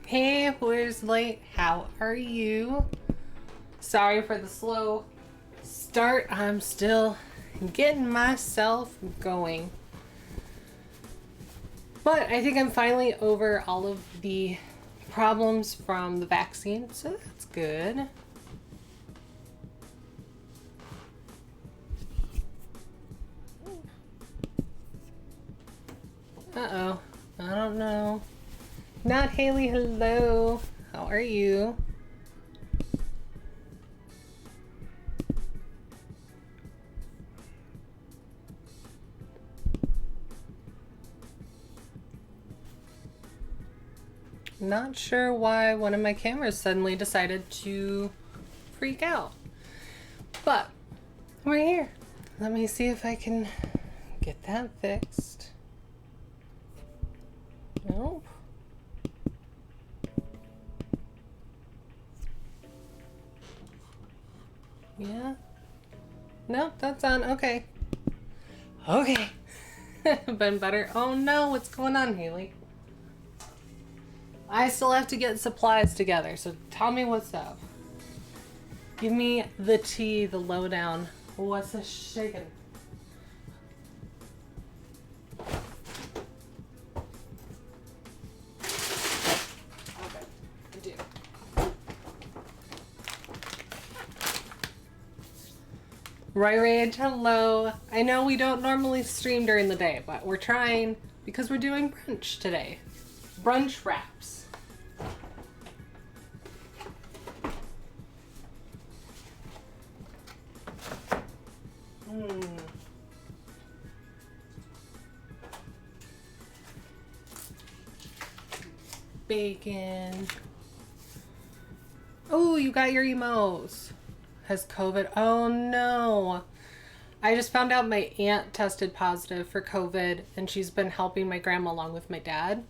Hey, where's late? How are you? Sorry for the slow start. I'm still getting myself going. But I think I'm finally over all of the problems from the vaccine, so that's good. Uh-oh. I don't know. Not Haley, hello. How are you? Not sure why one of my cameras suddenly decided to freak out. But we're here. Let me see if I can get that fixed. Nope. Yeah. Nope, that's on. Okay. Okay. Been better. Oh no, what's going on, Haley? I still have to get supplies together, so tell me what's up. Give me the tea, the lowdown. What's this shaking? Okay, I do. Roy Rage, hello. I know we don't normally stream during the day, but we're trying because we're doing brunch today. Brunch wraps. Bacon. Oh, you got your emos. Has COVID? Oh no. I just found out my aunt tested positive for COVID and she's been helping my grandma along with my dad.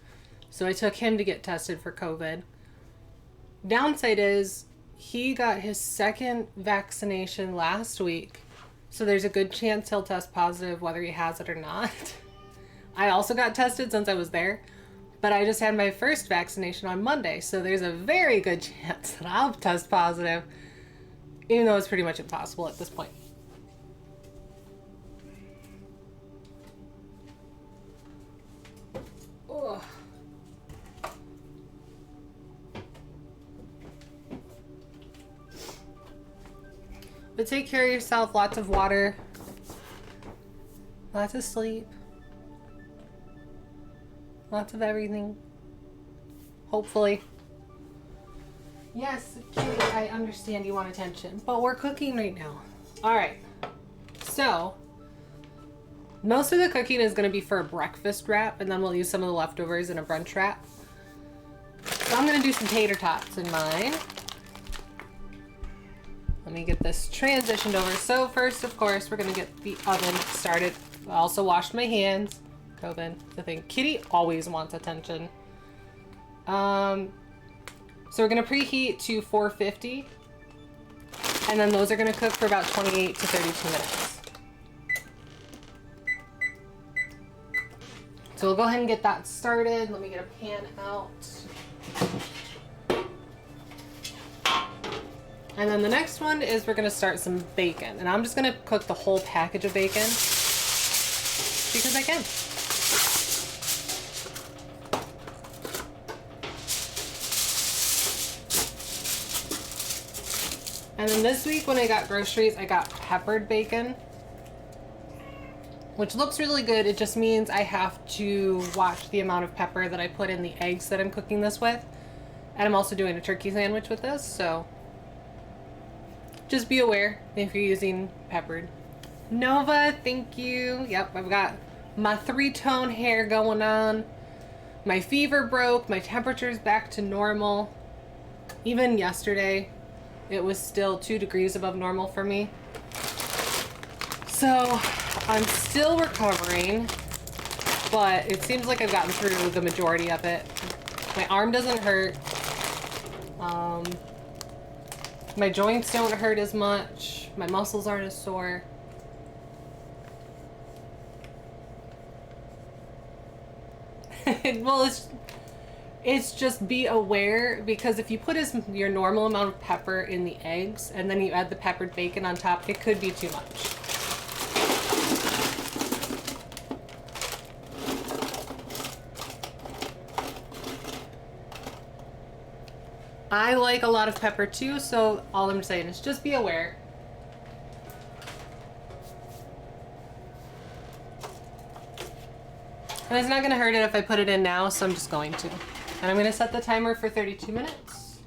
So I took him to get tested for COVID. Downside is he got his second vaccination last week. So there's a good chance he'll test positive whether he has it or not. I also got tested since I was there. But I just had my first vaccination on Monday, so there's a very good chance that I'll test positive, even though it's pretty much impossible at this point. Ugh. But take care of yourself, lots of water, lots of sleep. Lots of everything. Hopefully. Yes, Kitty, I understand you want attention, but we're cooking right now. Alright. So, most of the cooking is going to be for a breakfast wrap, and then we'll use some of the leftovers in a brunch wrap. So I'm going to do some tater tots in mine. Let me get this transitioned over. So first, of course, we're going to get the oven started. I also washed my hands. COVID, the thing. Kitty always wants attention. So we're gonna preheat to 450, and then those are gonna cook for about 28 to 32 minutes. So we'll go ahead and get that started. Let me get a pan out. And then the next one is we're gonna start some bacon, and I'm just gonna cook the whole package of bacon because I can. And then this week when I got groceries, I got peppered bacon, which looks really good. It just means I have to watch the amount of pepper that I put in the eggs that I'm cooking this with. And I'm also doing a turkey sandwich with this, so just be aware if you're using peppered. Nova, thank you. Yep, I've got my 3-tone hair going on. My fever broke, my temperature's back to normal. Even yesterday, it was still 2 degrees above normal for me. So I'm still recovering, but it seems like I've gotten through the majority of it. My arm doesn't hurt. My joints don't hurt as much. My muscles aren't as sore. Well, It's just be aware, because if you put your normal amount of pepper in the eggs and then you add the peppered bacon on top, it could be too much. I like a lot of pepper too, so all I'm saying is just be aware. And it's not going to hurt it if I put it in now, so I'm just going to. And I'm going to set the timer for 32 minutes.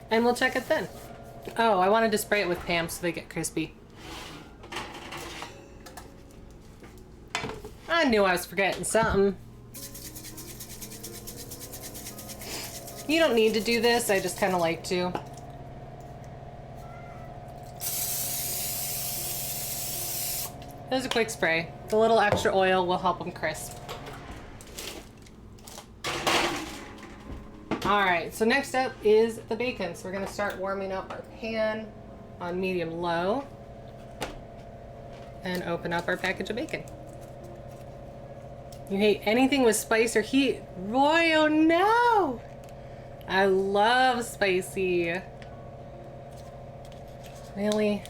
And we'll check it then. Oh, I wanted to spray it with Pam so they get crispy. I knew I was forgetting something. You don't need to do this, I just kind of like to. There's a quick spray. The little extra oil will help them crisp. Alright, so next up is the bacon. So we're going to start warming up our pan on medium-low and open up our package of bacon. You hate anything with spice or heat? Roy, oh no! I love spicy. Really?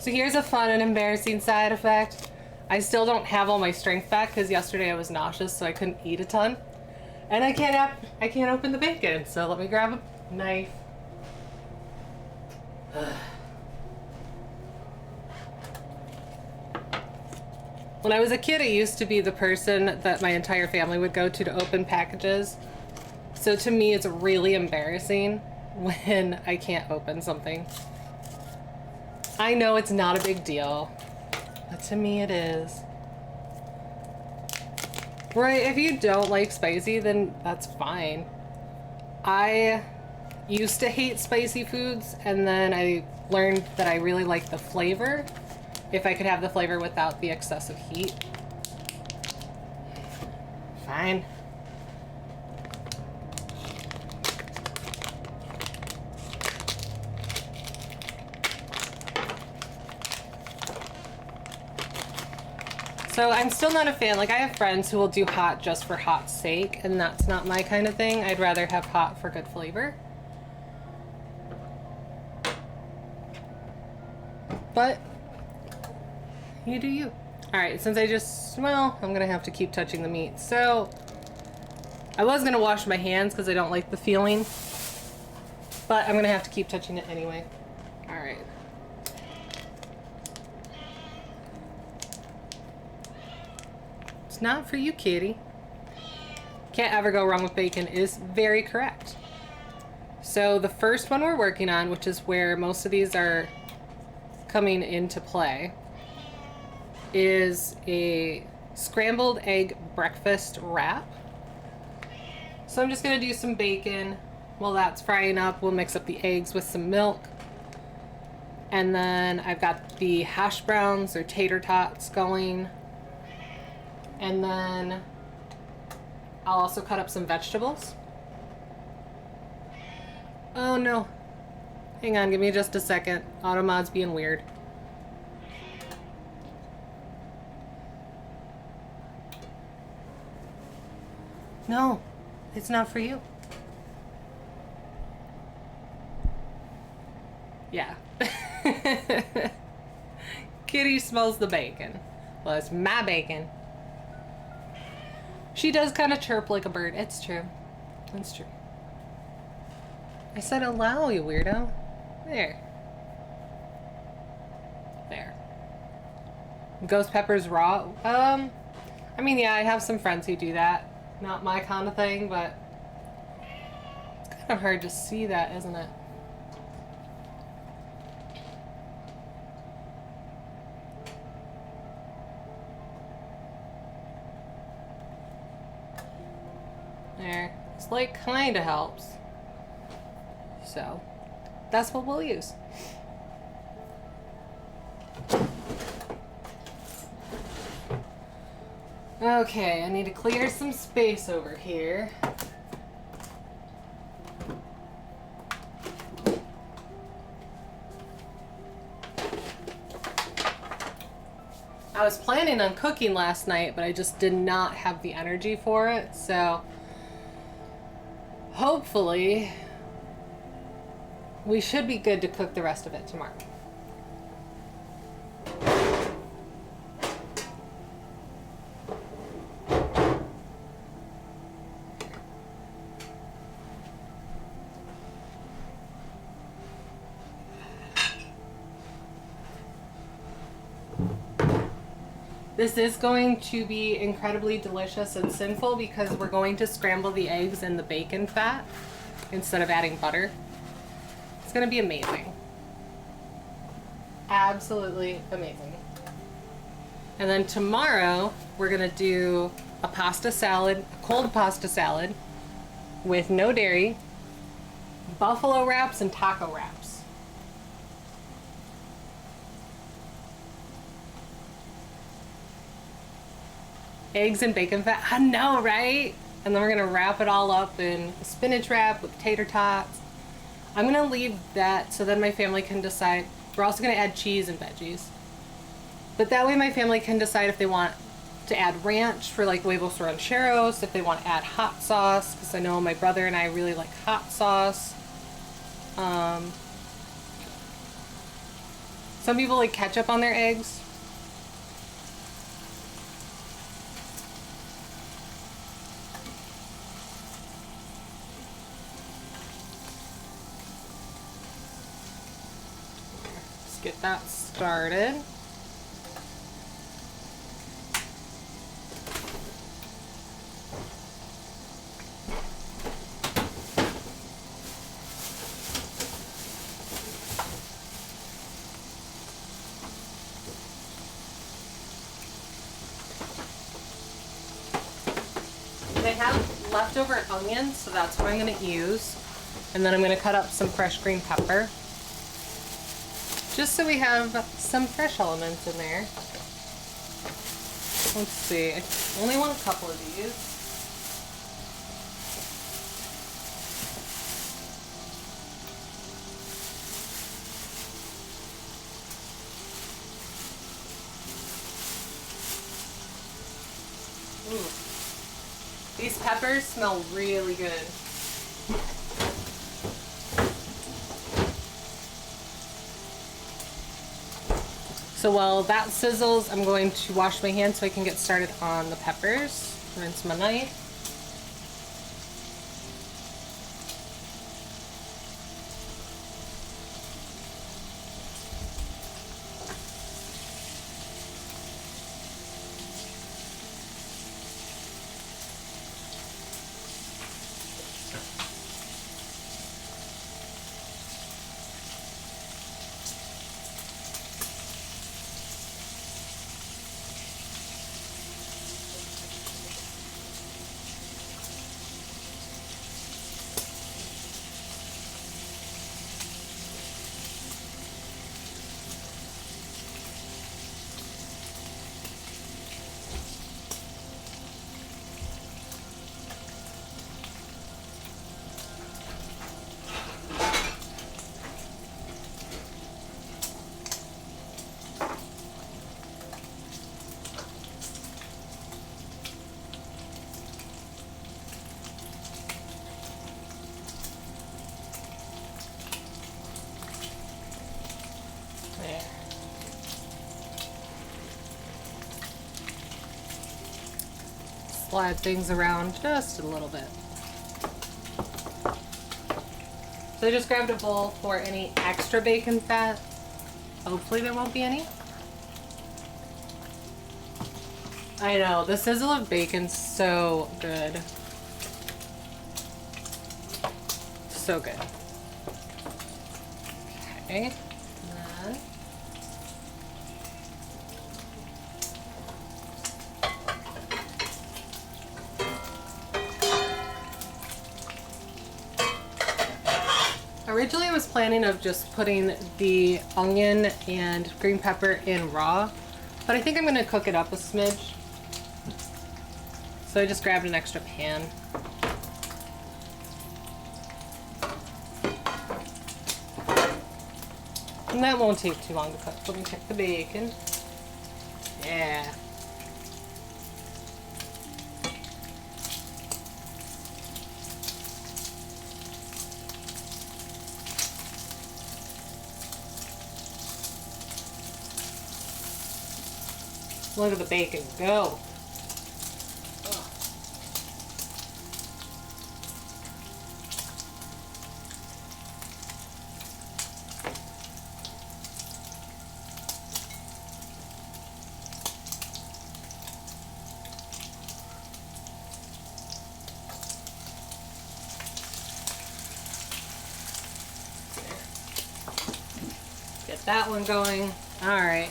So here's a fun and embarrassing side effect. I still don't have all my strength back because yesterday I was nauseous, so I couldn't eat a ton. And I can't open the bacon, so let me grab a knife. When I was a kid, I used to be the person that my entire family would go to open packages. So to me, it's really embarrassing when I can't open something. I know it's not a big deal, but to me it is. Right, if you don't like spicy, then that's fine. I used to hate spicy foods, and then I learned that I really like the flavor, if I could have the flavor without the excessive heat. Fine. So I'm still not a fan. Like, I have friends who will do hot just for hot's sake, and that's not my kind of thing. I'd rather have hot for good flavor. But you do you. All right, since I'm gonna have to keep touching the meat. So I was gonna wash my hands because I don't like the feeling, but I'm gonna have to keep touching it anyway. All right. It's not for you, kitty. Can't ever go wrong with bacon is very correct. So the first one we're working on, which is where most of these are coming into play, is a scrambled egg breakfast wrap. So I'm just gonna do some bacon. While that's frying up, we'll mix up the eggs with some milk. And then I've got the hash browns or tater tots going. And then I'll also cut up some vegetables. Oh no. Hang on, give me just a second. Automod's being weird. No, it's not for you. Yeah. Kitty smells the bacon. Well, it's my bacon. She does kind of chirp like a bird. It's true. It's true. I said allow, you weirdo. There. There. Ghost peppers raw. I mean, yeah, I have some friends who do that. Not my kind of thing, but it's kind of hard to see that, isn't it? There. This light kind of helps. So, that's what we'll use. Okay, I need to clear some space over here. I was planning on cooking last night, but I just did not have the energy for it. So hopefully we should be good to cook the rest of it tomorrow. This is going to be incredibly delicious and sinful because we're going to scramble the eggs in the bacon fat instead of adding butter. It's going to be amazing. Absolutely amazing. And then tomorrow we're going to do a pasta salad, a cold pasta salad with no dairy, buffalo wraps, and taco wraps. Eggs and bacon fat. I know, right? And then we're gonna wrap it all up in a spinach wrap with tater tots. I'm gonna leave that so then my family can decide. We're also gonna add cheese and veggies. But that way my family can decide if they want to add ranch for like huevos rancheros, if they want to add hot sauce, because I know my brother and I really like hot sauce. Some people like ketchup on their eggs. Get that started. They have leftover onions, so that's what I'm going to use. And then I'm going to cut up some fresh green pepper. Just so we have some fresh elements in there. Let's see, I only want a couple of these. Ooh. These peppers smell really good. So while that sizzles, I'm going to wash my hands so I can get started on the peppers. Rinse my knife. Slide things around just a little bit. So I just grabbed a bowl for any extra bacon fat. Hopefully there won't be any. I know, the sizzle of bacon's so good. So good. Okay. And originally I was planning of just putting the onion and green pepper in raw, but I think I'm going to cook it up a smidge. So I just grabbed an extra pan. And that won't take too long to cook. Let me check the bacon. Yeah. Look at the bacon go. Get that one going. All right.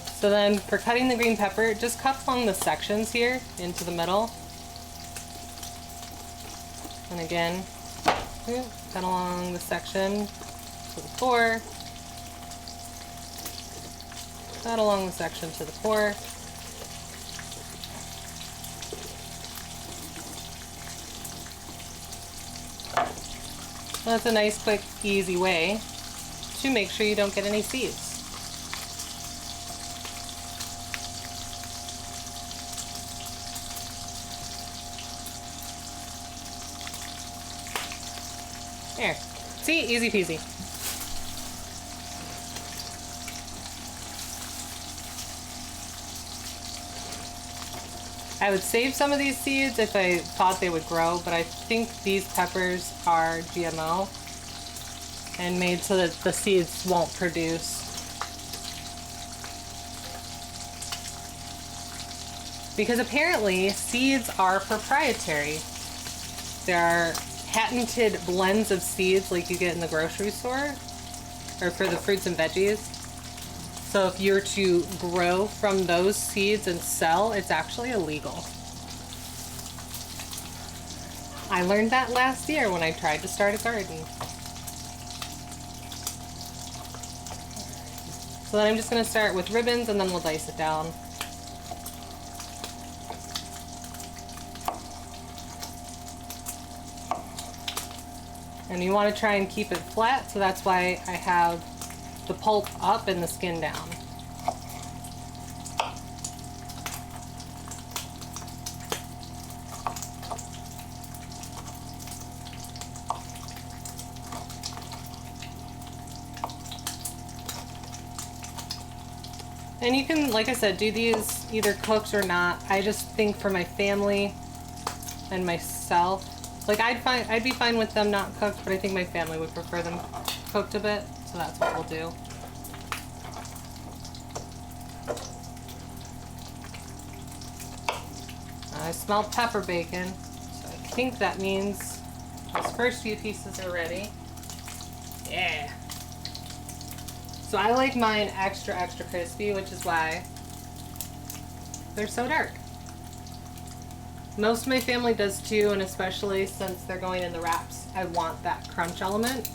So then for cutting the green pepper, just cut along the sections here into the middle. And again, cut along the section to the core. Cut along the section to the core. That's a nice, quick, easy way to make sure you don't get any seeds. There. See? Easy peasy. I would save some of these seeds if I thought they would grow, but I think these peppers are GMO and made so that the seeds won't produce. Because apparently seeds are proprietary. There are patented blends of seeds like you get in the grocery store or for the fruits and veggies. So if you're to grow from those seeds and sell, it's actually illegal. I learned that last year when I tried to start a garden. So then I'm just going to start with ribbons and then we'll dice it down. And you want to try and keep it flat, so that's why I have the pulp up and the skin down. And you can, like I said, do these either cooked or not. I just think for my family and myself, like I'd be fine with them not cooked, but I think my family would prefer them cooked a bit, so that's what we'll do. I smell pepper bacon, so I think that means those first few pieces are ready. Yeah. So I like mine extra, extra crispy, which is why they're so dark. Most of my family does too, and especially since they're going in the wraps, I want that crunch element.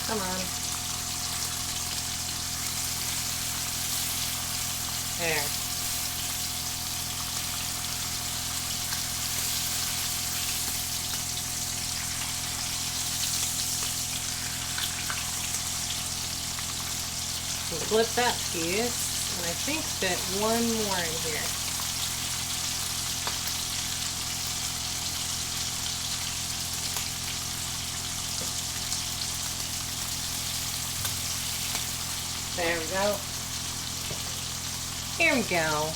Come on. There. So flip that piece, and I think fit one more in here. There we go. Here we go.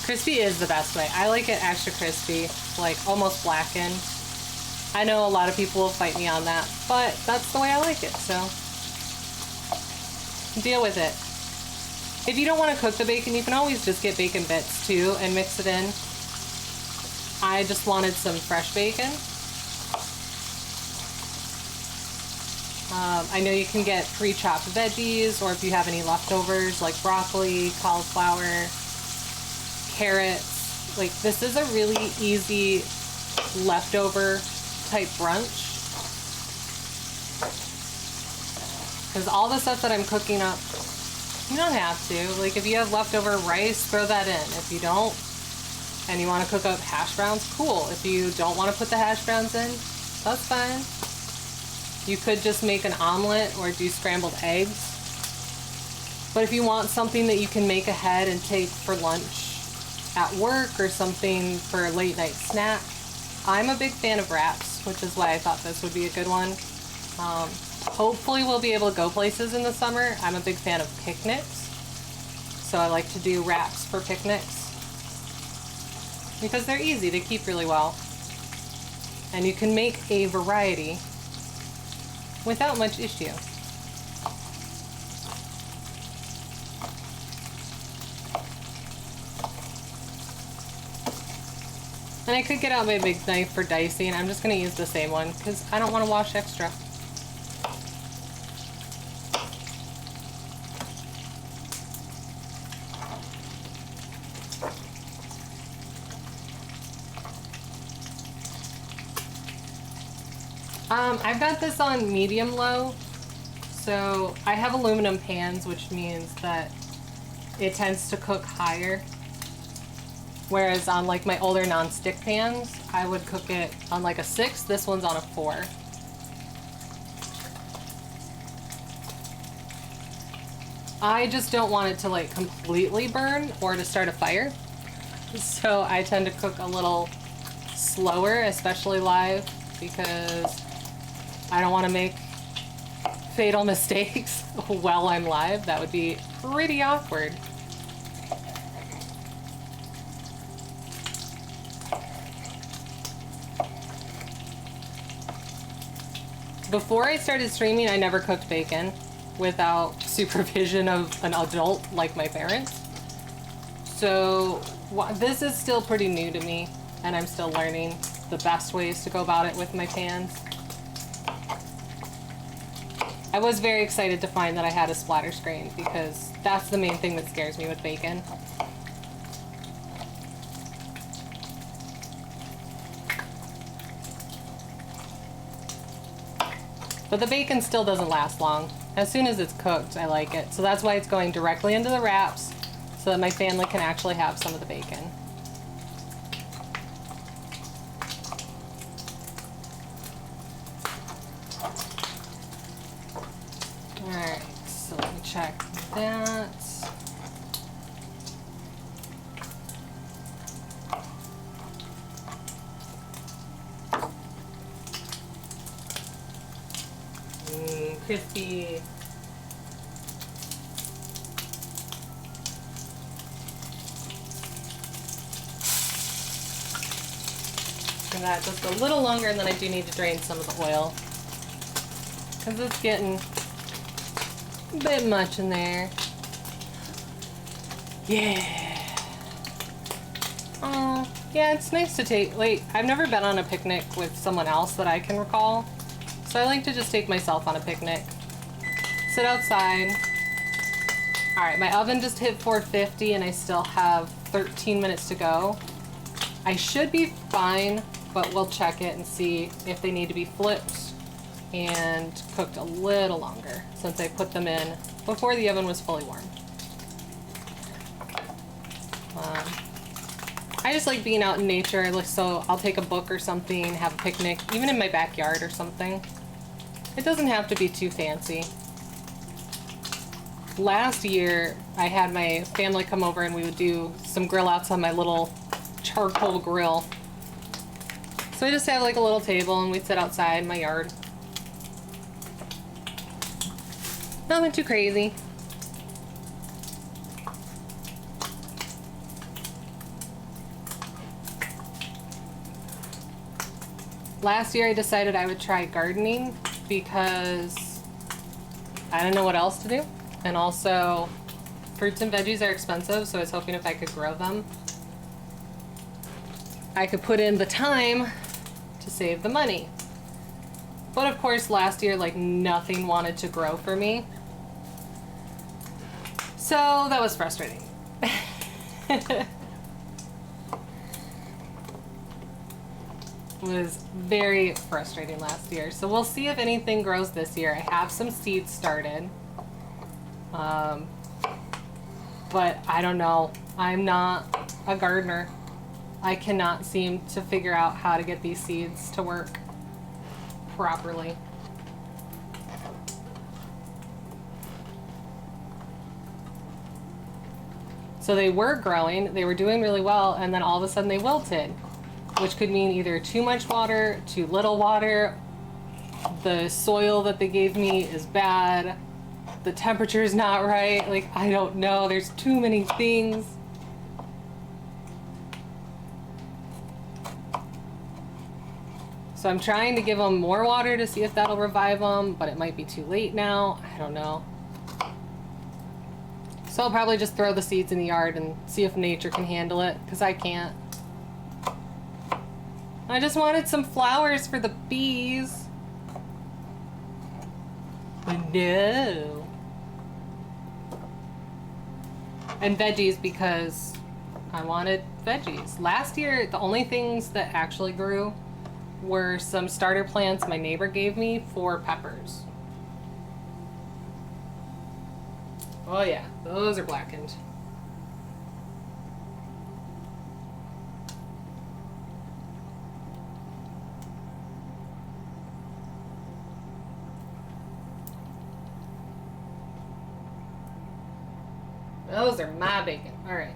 Crispy is the best way. I like it extra crispy, like almost blackened. I know a lot of people will fight me on that, but that's the way I like it, so deal with it. If you don't want to cook the bacon, you can always just get bacon bits too and mix it in. I just wanted some fresh bacon. I know you can get pre-chopped veggies, or if you have any leftovers like broccoli, cauliflower, carrots. Like, this is a really easy leftover type brunch. Because all the stuff that I'm cooking up, you don't have to. Like, if you have leftover rice, throw that in. If you don't, and you want to cook up hash browns, cool. If you don't want to put the hash browns in, that's fine. You could just make an omelet or do scrambled eggs. But if you want something that you can make ahead and take for lunch at work, or something for a late night snack, I'm a big fan of wraps, which is why I thought this would be a good one. Hopefully we'll be able to go places in the summer. I'm a big fan of picnics, so I like to do wraps for picnics because they're easy to keep really well, and you can make a variety without much issue. And I could get out my big knife for dicing. I'm just going to use the same one because I don't want to wash extra. I've got this on medium low, so I have aluminum pans, which means that it tends to cook higher. Whereas on like my older non-stick pans, I would cook it on like a 6. This one's on a 4. I just don't want it to like completely burn or to start a fire. So I tend to cook a little slower, especially live, because I don't want to make fatal mistakes while I'm live. That would be pretty awkward. Before I started streaming, I never cooked bacon without supervision of an adult like my parents. So this is still pretty new to me, and I'm still learning the best ways to go about it with my pans. I was very excited to find that I had a splatter screen, because that's the main thing that scares me with bacon. But the bacon still doesn't last long. As soon as it's cooked, I like it. So that's why it's going directly into the wraps, so that my family can actually have some of the bacon. Alright, so let me check that. Crispy. And that just a little longer, and then I do need to drain some of the oil, because it's getting a bit much in there. Yeah. Oh, yeah, it's nice to take, like, I've never been on a picnic with someone else that I can recall. So I like to just take myself on a picnic, sit outside. All right, my oven just hit 450 and I still have 13 minutes to go. I should be fine, but we'll check it and see if they need to be flipped and cooked a little longer, since I put them in before the oven was fully warm. I just like being out in nature, so I'll take a book or something, have a picnic, even in my backyard or something. It doesn't have to be too fancy. Last year, I had my family come over and we would do some grill outs on my little charcoal grill. So I just have like a little table and we'd sit outside in my yard. Nothing too crazy. Last year I decided I would try gardening because I didn't know what else to do. And also, fruits and veggies are expensive, so I was hoping if I could grow them, I could put in the time to save the money. But of course, last year, like, nothing wanted to grow for me. So that was frustrating. It was very frustrating last year. So we'll see if anything grows this year. I have some seeds started. But I don't know. I'm not a gardener. I cannot seem to figure out how to get these seeds to work properly. So they were growing, they were doing really well, and then all of a sudden they wilted, which could mean either too much water, too little water, the soil that they gave me is bad, the temperature is not right, like, I don't know, there's too many things. So I'm trying to give them more water to see if that'll revive them, but it might be too late now, I don't know. So I'll probably just throw the seeds in the yard and see if nature can handle it, because I can't. I just wanted some flowers for the bees. But no. And veggies, because I wanted veggies. Last year, the only things that actually grew were some starter plants my neighbor gave me for peppers. Oh yeah, those are blackened. Those are my bacon. All right.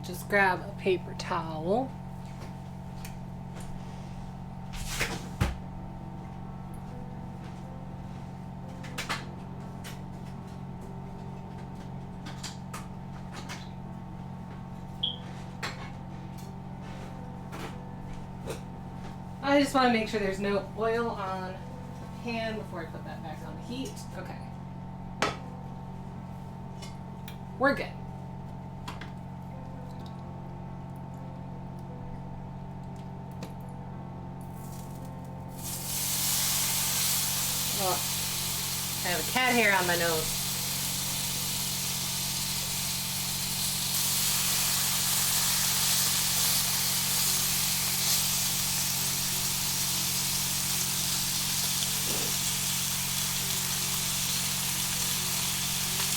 Just grab a paper towel. I just want to make sure there's no oil on the pan before I put that back on the heat. Okay. We're good. Oh, I have a cat hair on my nose.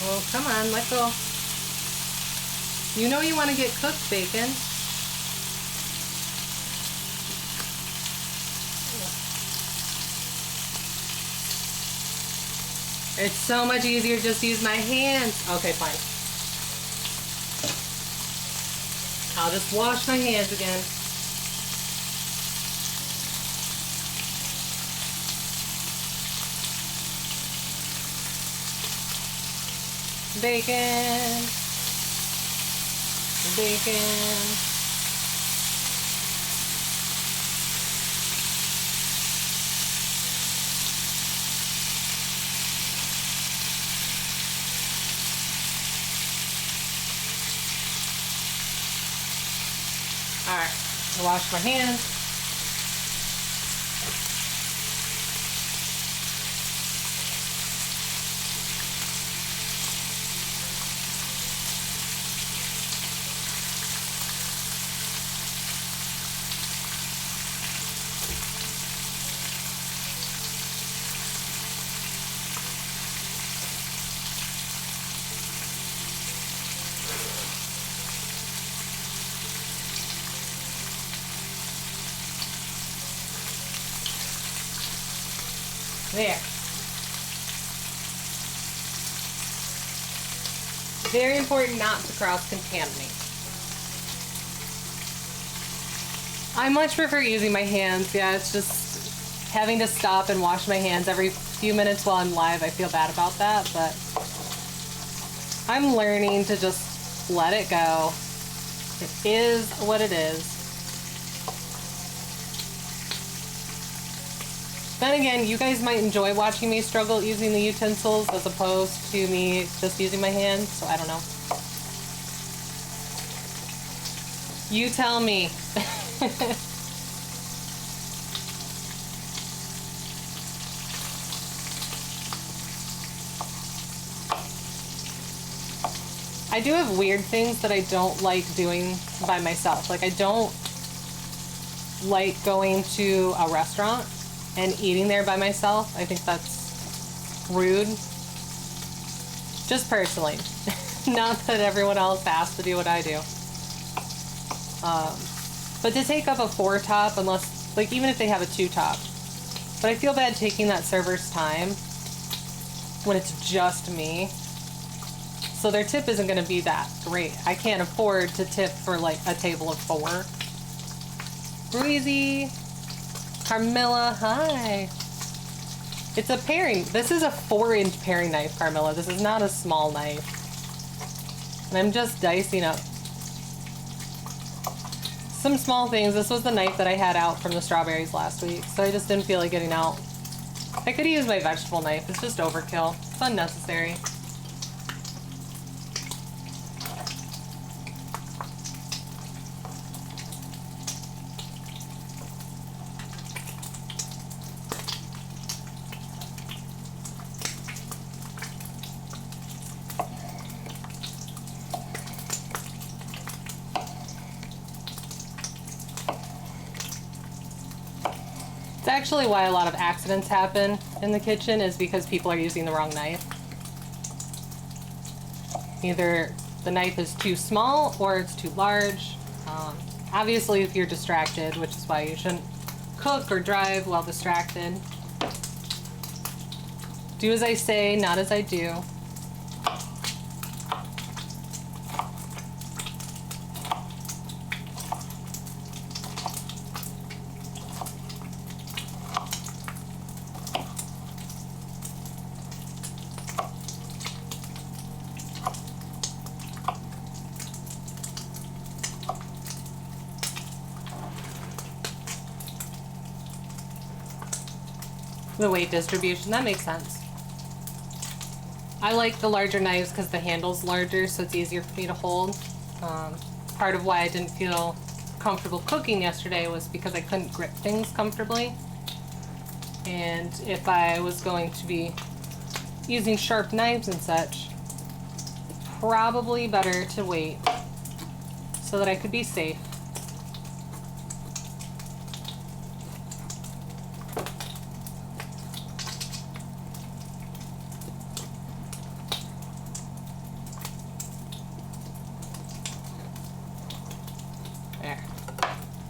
Oh, come on, let go. You know you want to get cooked bacon. It's so much easier to just use my hands. Okay, fine. I'll just wash my hands again. Bacon. Bacon. Alright, wash my hands. There. Very important not to cross-contaminate. I much prefer using my hands. Yeah, it's just having to stop and wash my hands every few minutes while I'm live. I feel bad about that, but I'm learning to just let it go. It is what it is. Then again, you guys might enjoy watching me struggle using the utensils as opposed to me just using my hands, so I don't know. You tell me. I do have weird things that I don't like doing by myself. Like, I don't like going to a restaurant and eating there by myself. I think that's rude. Just personally. Not that everyone else has to do what I do. But to take up a 4 top, unless, like, even if they have a 2 top. But I feel bad taking that server's time when it's just me. So their tip isn't going to be that great. I can't afford to tip for like a table of 4. Breezy. Carmilla, hi. It's a paring. This is a 4-inch paring knife, Carmilla. This is not a small knife. And I'm just dicing up some small things. This was the knife that I had out from the strawberries last week, so I just didn't feel like getting out. I could use my vegetable knife. It's just overkill. It's unnecessary. It's actually why a lot of accidents happen in the kitchen, is because people are using the wrong knife. Either the knife is too small or it's too large. Obviously, if you're distracted, which is why you shouldn't cook or drive while distracted. Do as I say, not as I do. The weight distribution, that makes sense. I like the larger knives because the handle's larger, so it's easier for me to hold. Part of why I didn't feel comfortable cooking yesterday was because I couldn't grip things comfortably. And if I was going to be using sharp knives and such, probably better to wait so that I could be safe. There.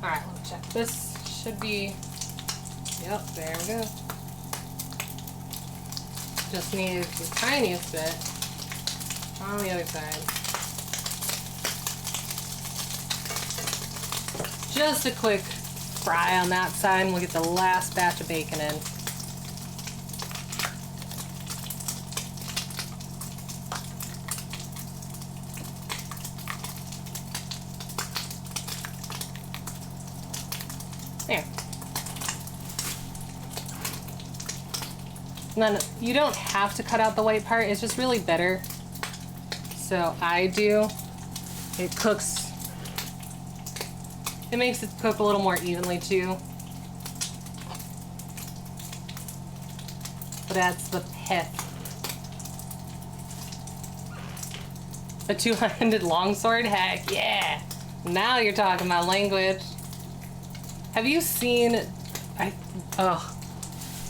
Alright, let's check. This should be, yep, there we go. Just needs the tiniest bit on the other side. Just a quick fry on that side and we'll get the last batch of bacon in. There. And then you don't have to cut out the white part, it's just really bitter. So I do. It cooks, it makes it cook a little more evenly too. But that's the pith. A two-handed longsword? Heck yeah! Now you're talking about language. Have you seen,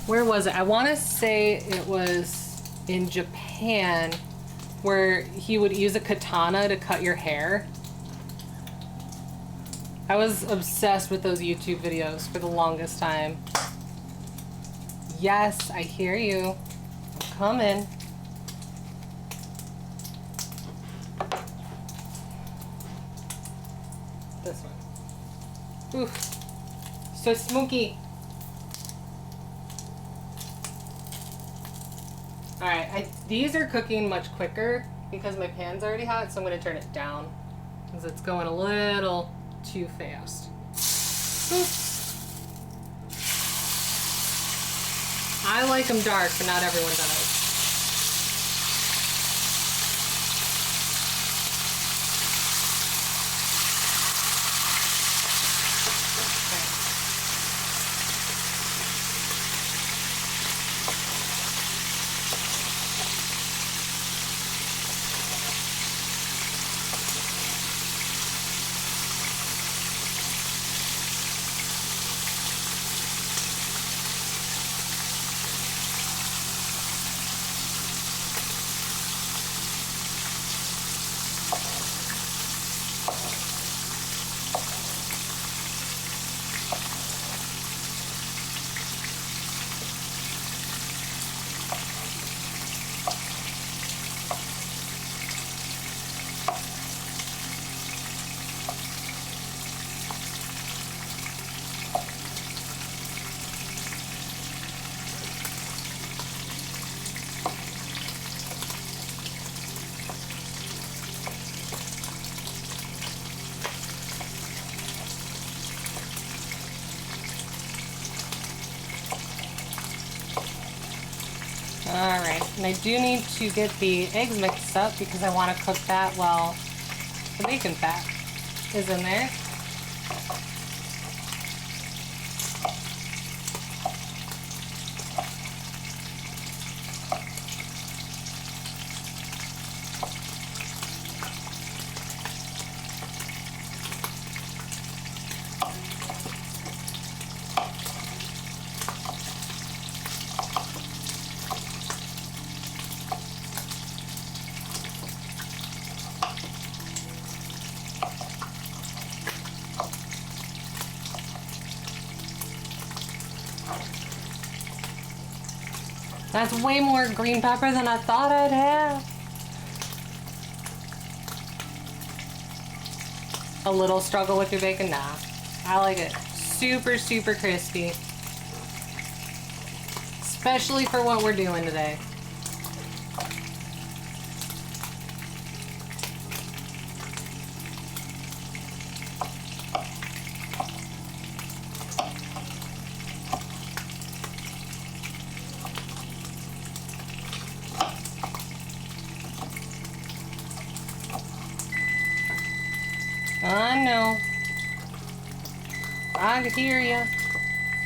where was it? I want to say it was in Japan, where he would use a katana to cut your hair. I was obsessed with those YouTube videos for the longest time. Yes, I hear you. I'm coming. This one. Oof. So smoky. Alright, these are cooking much quicker because my pan's already hot, so I'm going to turn it down because it's going a little too fast. Oops. I like them dark, but not everyone does. Alright, and I do need to get the eggs mixed up because I want to cook that while the bacon fat is in there. That's way more green pepper than I thought I'd have. A little struggle with your bacon? Nah. I like it super, super crispy. Especially for what we're doing today. I know. I can hear ya.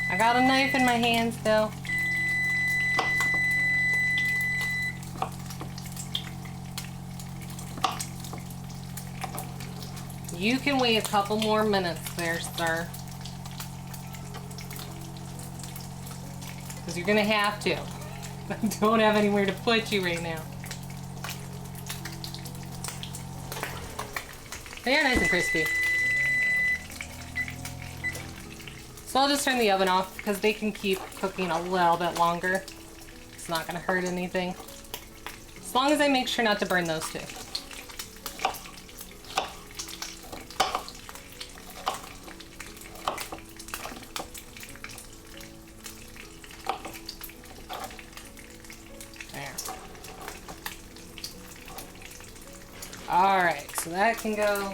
I got a knife in my hands though. You can wait a couple more minutes there, sir. Because you're gonna have to. I don't have anywhere to put you right now. They are nice and crispy. So I'll just turn the oven off because they can keep cooking a little bit longer. It's not gonna hurt anything. As long as I make sure not to burn those two. There. All right, so that can go.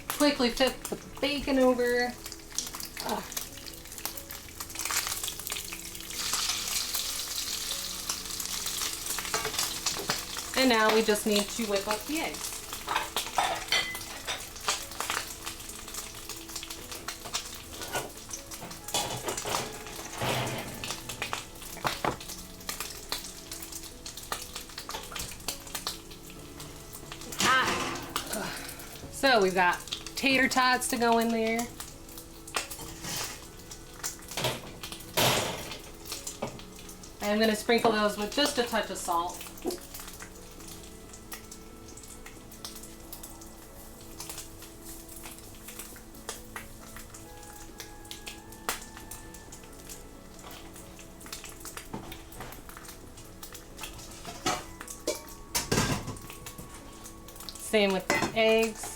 Quickly flip the bacon over. And now we just need to whip up the eggs. So we've got tater tots to go in there. I'm going to sprinkle those with just a touch of salt. Same with the eggs.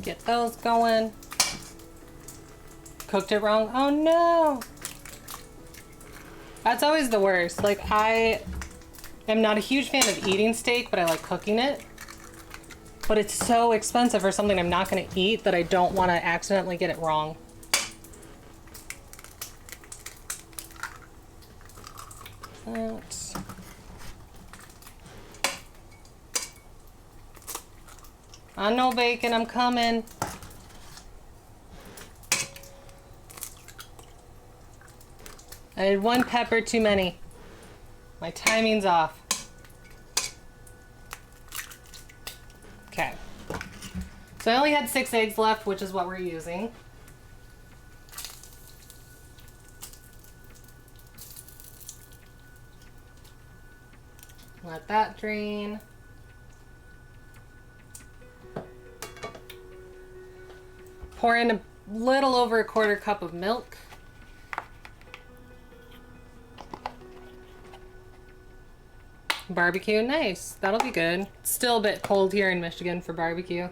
Get those going. Cooked it wrong. Oh no! That's always the worst. Like, I I'm not a huge fan of eating steak, but I like cooking it. But it's so expensive for something I'm not going to eat that I don't want to accidentally get it wrong. That's... I know bacon, I'm coming. I had one pepper too many. My timing's off. Okay. So I only had 6 eggs left, which is what we're using. Let that drain. Pour in a little over a 1/4 cup of milk. Barbecue, nice. That'll be good. It's still a bit cold here in Michigan for barbecue.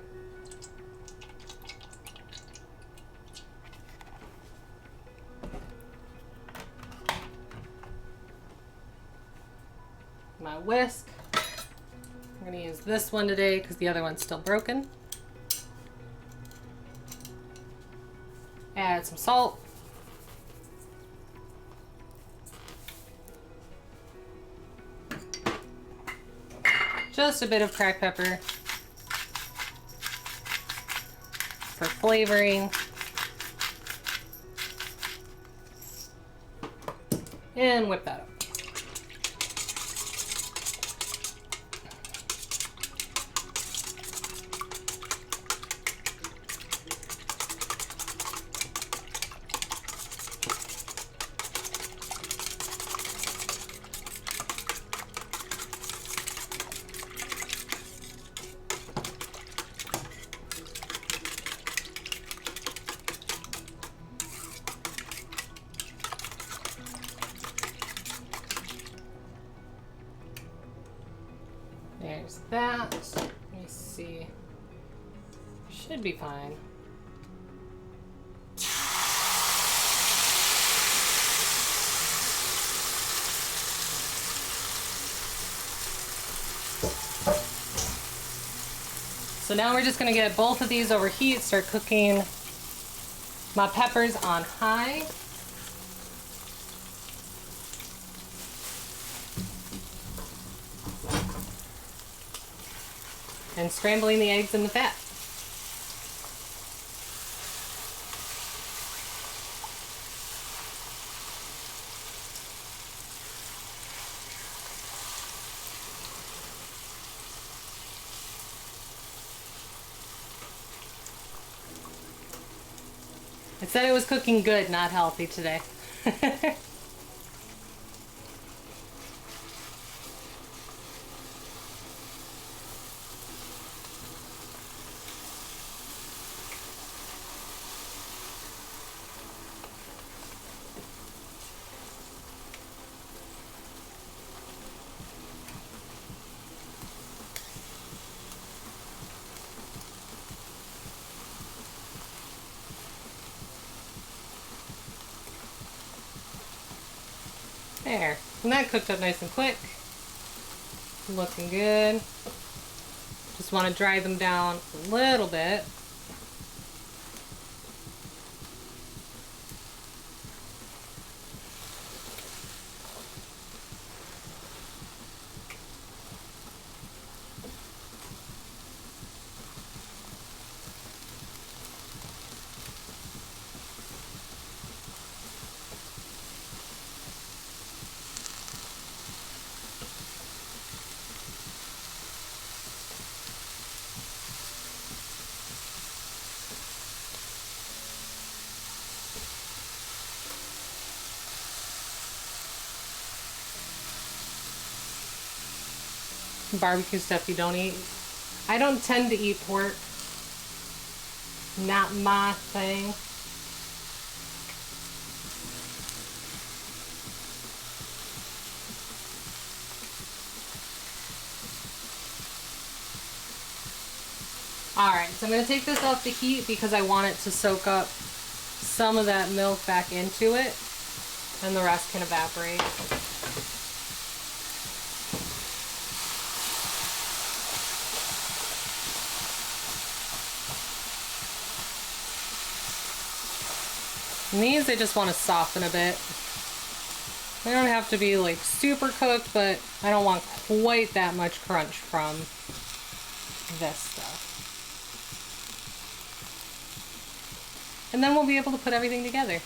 My whisk. I'm gonna use this one today because the other one's still broken. Add some salt. Just a bit of cracked pepper for flavoring. And whip that up. There's that. Let me see. Should be fine. So now we're just going to get both of these over heat, start cooking my peppers on high. And scrambling the eggs in the fat. I said it was cooking good, not healthy today. There, and that cooked up nice and quick. Looking good. Just want to dry them down a little bit. Barbecue stuff you don't eat. I don't tend to eat pork. Not my thing. Alright, so I'm going to take this off the heat because I want it to soak up some of that milk back into it and the rest can evaporate. And these I just want to soften a bit. They don't have to be like super cooked, but I don't want quite that much crunch from this stuff. And then we'll be able to put everything together.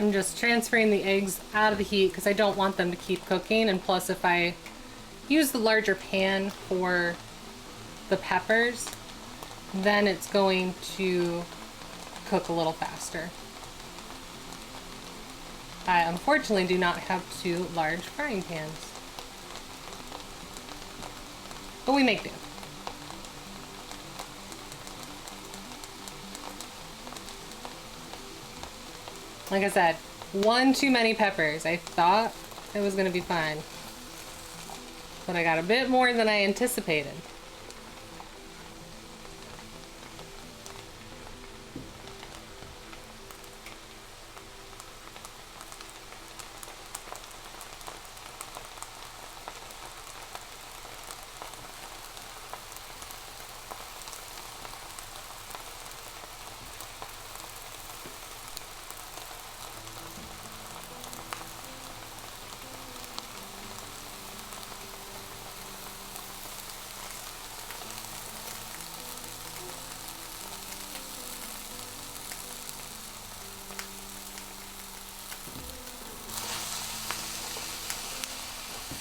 I'm just transferring the eggs out of the heat because I don't want them to keep cooking, and plus if I use the larger pan for the peppers, then it's going to cook a little faster. I unfortunately do not have two large frying pans, but we make do. Like I said, one too many peppers. I thought it was gonna be fine, but I got a bit more than I anticipated.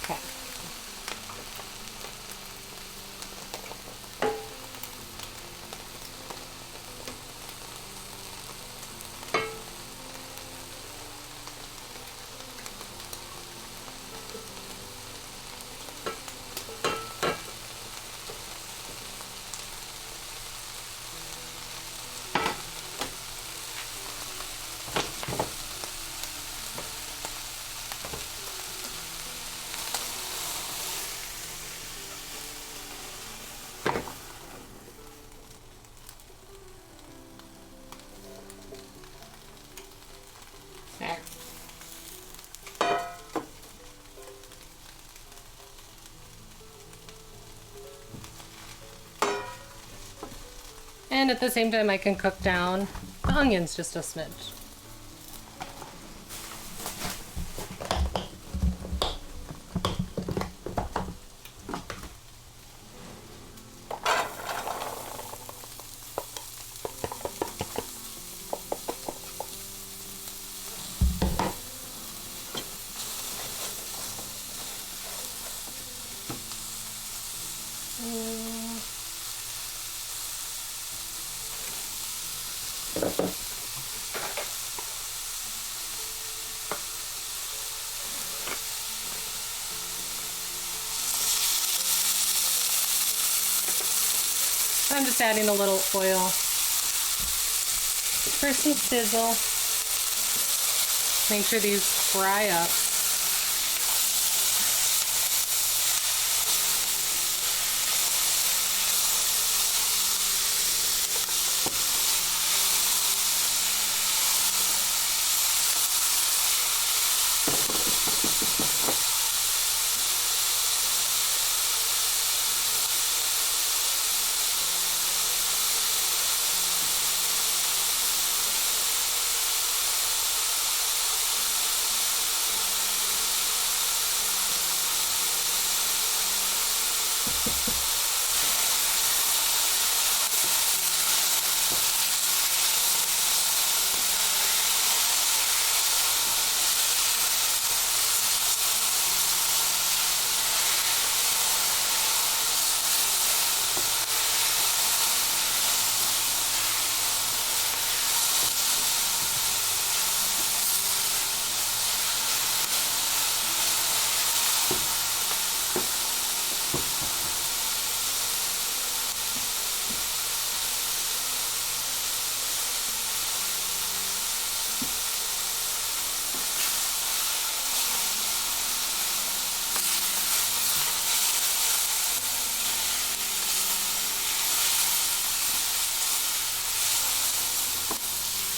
Okay. There. And at the same time I can cook down the onions just a smidge. I'm just adding a little oil for some sizzle. Make sure these fry up.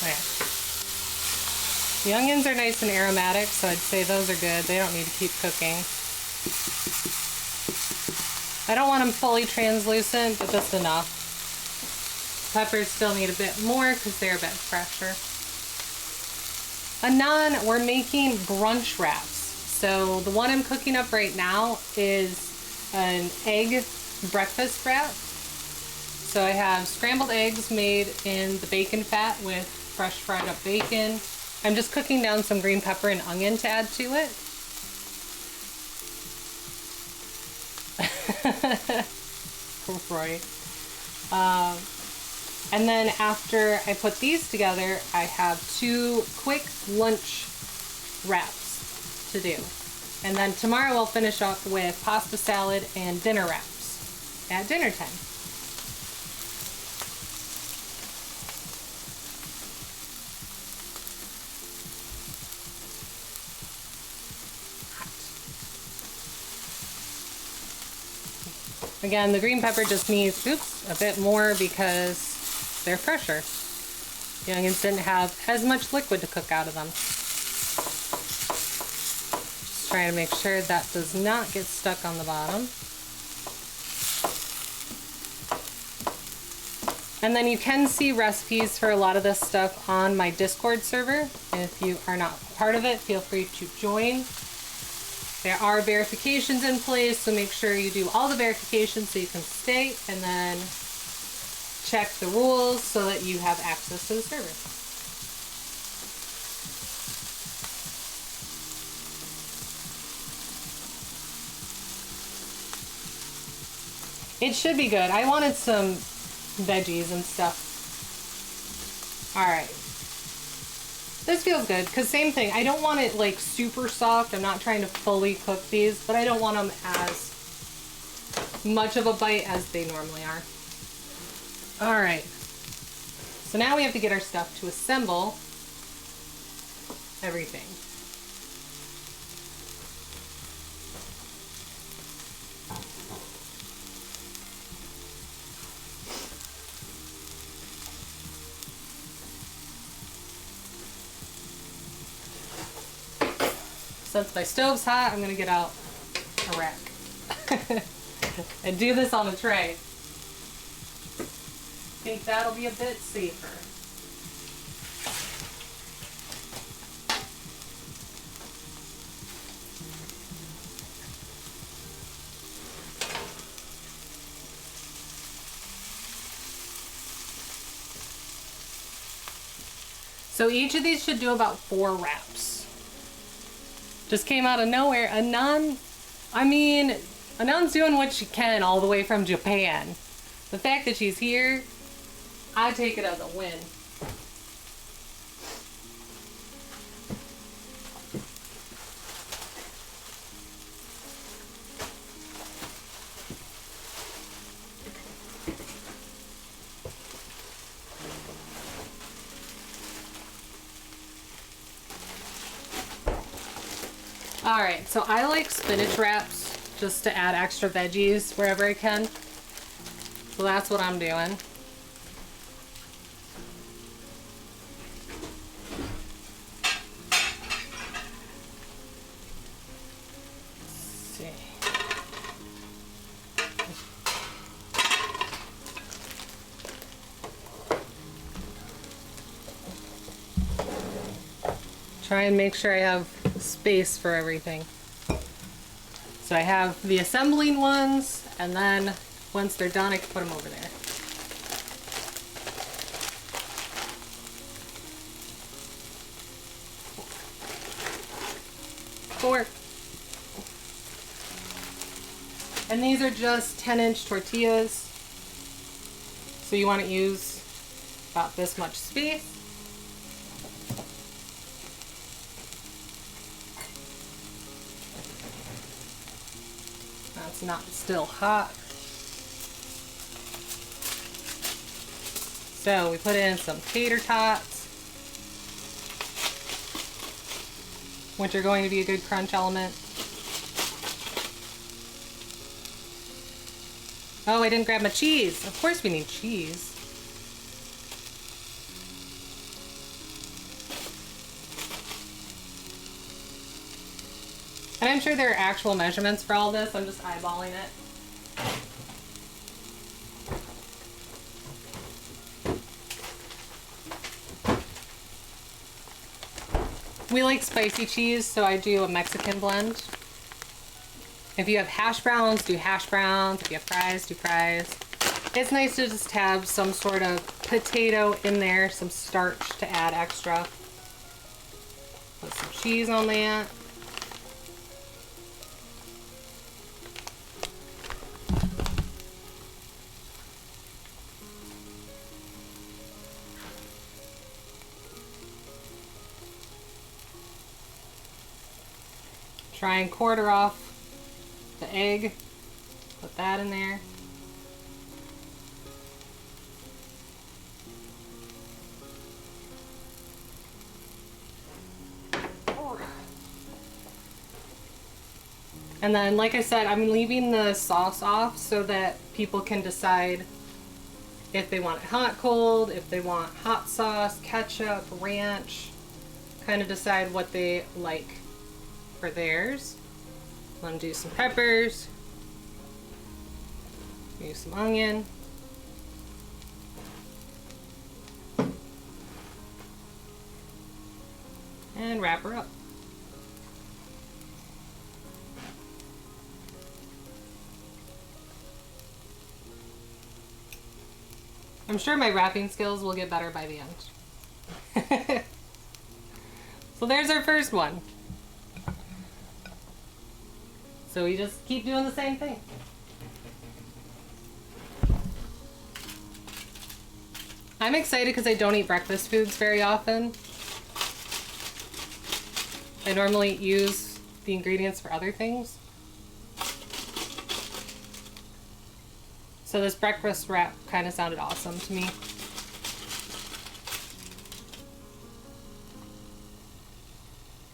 There. The onions are nice and aromatic, so I'd say those are good. They don't need to keep cooking. I don't want them fully translucent, but just enough. Peppers still need a bit more because they're a bit fresher. Anon, we're making brunch wraps. So the one I'm cooking up right now is an egg breakfast wrap. So I have scrambled eggs made in the bacon fat with fresh fried up bacon. I'm just cooking down some green pepper and onion to add to it. Right. And then after I put these together, I have 2 quick lunch wraps to do. And then tomorrow I'll finish up with pasta salad and dinner wraps at dinner time. Again, the green pepper just needs, a bit more because they're fresher. The onions didn't have as much liquid to cook out of them. Just trying to make sure that does not get stuck on the bottom. And then you can see recipes for a lot of this stuff on my Discord server. And if you are not part of it, feel free to join. There are verifications in place, so make sure you do all the verifications so you can stay, and then check the rules so that you have access to the server. It should be good. I wanted some veggies and stuff. Alright. This feels good, because same thing, I don't want it like super soft. I'm not trying to fully cook these, but I don't want them as much of a bite as they normally are. Alright, so now we have to get our stuff to assemble everything. Since my stove's hot, I'm going to get out a rack and do this on a tray. I think that'll be a bit safer. So each of these should do about 4 wraps. Just came out of nowhere. Anon's doing what she can all the way from Japan. The fact that she's here, I take it as a win. Alright, so I like spinach wraps just to add extra veggies wherever I can. So that's what I'm doing. Let's see. Try and make sure I have space for everything. So I have the assembling ones, and then once they're done, I can put them over there. Four. And these are just 10-inch tortillas. So you want to use about this much space. That's not still hot. So we put in some tater tots, which are going to be a good crunch element. Oh, I didn't grab my cheese. Of course we need cheese. I'm sure there are actual measurements for all this. I'm just eyeballing it. We like spicy cheese, so I do a Mexican blend. If you have hash browns, do hash browns. If you have fries, do fries. It's nice to just have some sort of potato in there, some starch to add extra. Put some cheese on that. Try and quarter off the egg. Put that in there. And then, like I said, I'm leaving the sauce off so that people can decide if they want it hot, cold, if they want hot sauce, ketchup, ranch, kind of decide what they like for theirs. I'm gonna do some peppers, use some onion, and wrap her up. I'm sure my wrapping skills will get better by the end. So there's our first one. So we just keep doing the same thing. I'm excited because I don't eat breakfast foods very often. I normally use the ingredients for other things. So this breakfast wrap kind of sounded awesome to me.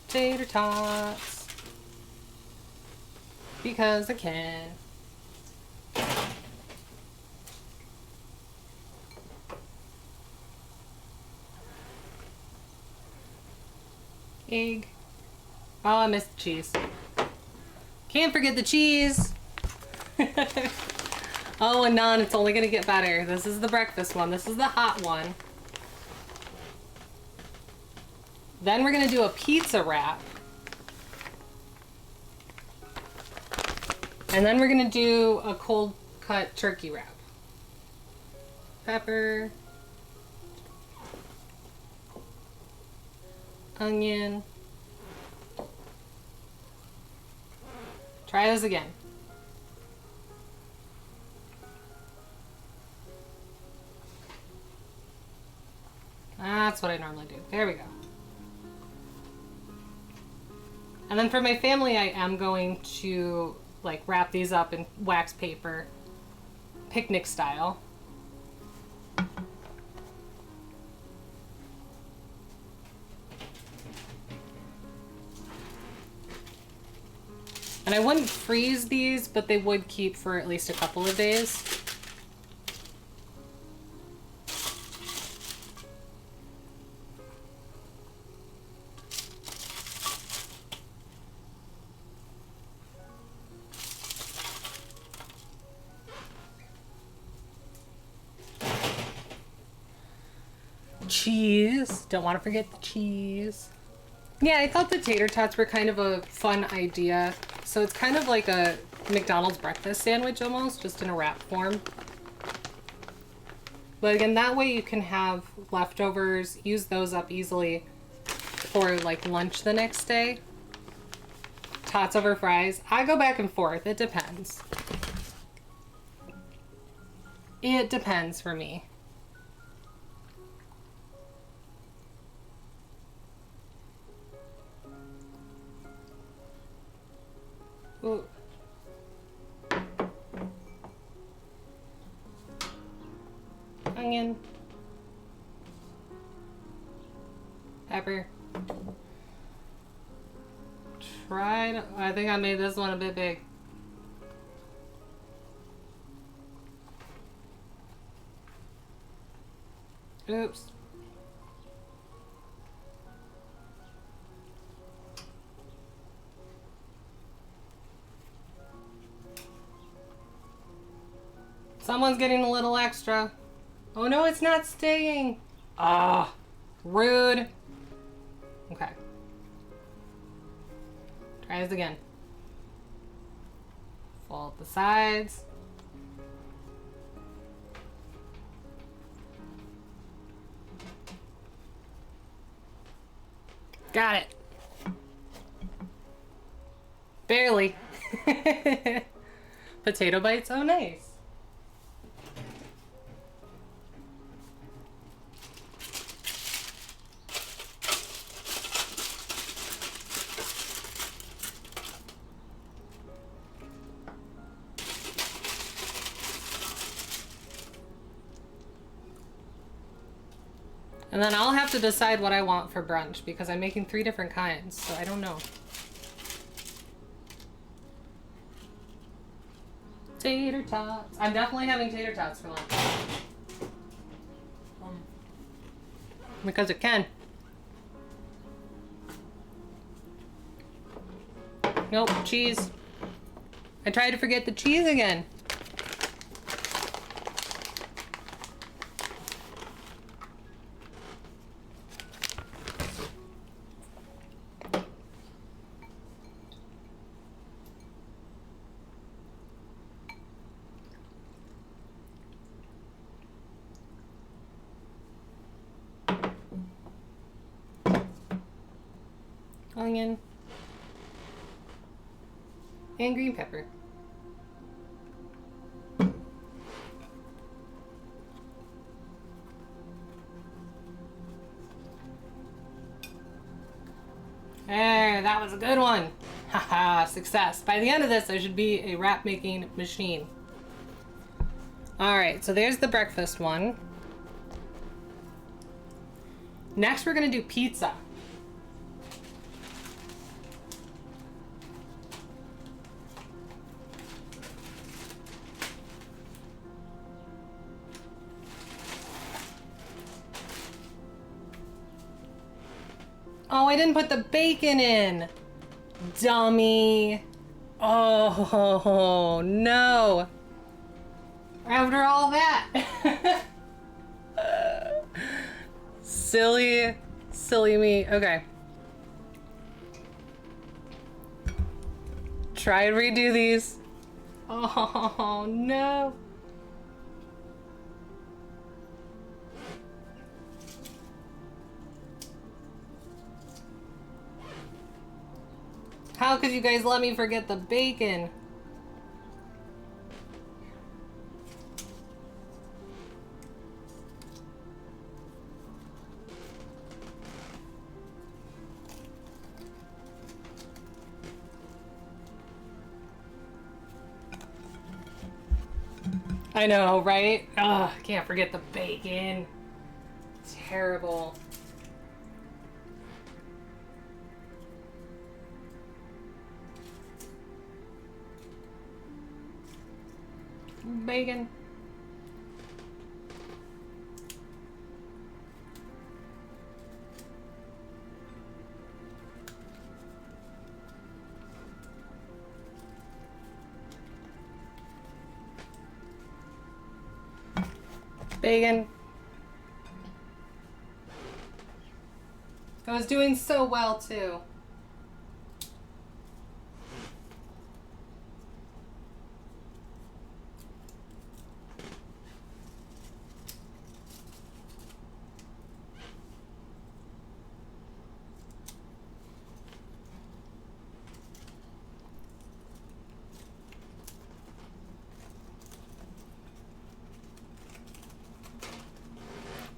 Tater tots. Because I can. Egg. Oh, I missed the cheese. Can't forget the cheese. Oh, and none, it's only gonna get better. This is the breakfast one. This is the hot one. Then we're gonna do a pizza wrap. And then we're gonna do a cold cut turkey wrap. Pepper. Onion. Try this again. That's what I normally do. There we go. And then for my family, I am going to like wrap these up in wax paper, picnic style. And I wouldn't freeze these, but they would keep for at least a couple of days. Cheese. Don't want to forget the cheese. Yeah, I thought the tater tots were kind of a fun idea. So it's kind of like a McDonald's breakfast sandwich almost, just in a wrap form. But again, that way you can have leftovers, use those up easily for like lunch the next day. Tots over fries. I go back and forth. It depends. It depends for me. Ooh. Onion. Pepper. I think I made this one a bit big. Oops. Someone's getting a little extra. Oh no, it's not staying. Ah, rude. Okay. Try this again. Fold the sides. Got it. Barely. Potato bites? Oh, nice. And then I'll have to decide what I want for brunch because I'm making 3 different kinds, so I don't know. Tater tots. I'm definitely having tater tots for lunch. Because it can. Nope, cheese. I tried to forget the cheese again. Onion, and green pepper. There, that was a good one. Haha, success. By the end of this, I should be a wrap making machine. Alright, so there's the breakfast one. Next, we're gonna do pizza. Oh, I didn't put the bacon in. Dummy. Oh, no. After all that. Silly me. Okay. Try and redo these. Oh, no. How could you guys let me forget the bacon? I know, right? Ugh, can't forget the bacon. Terrible. Bacon. Bacon. I was doing so well too.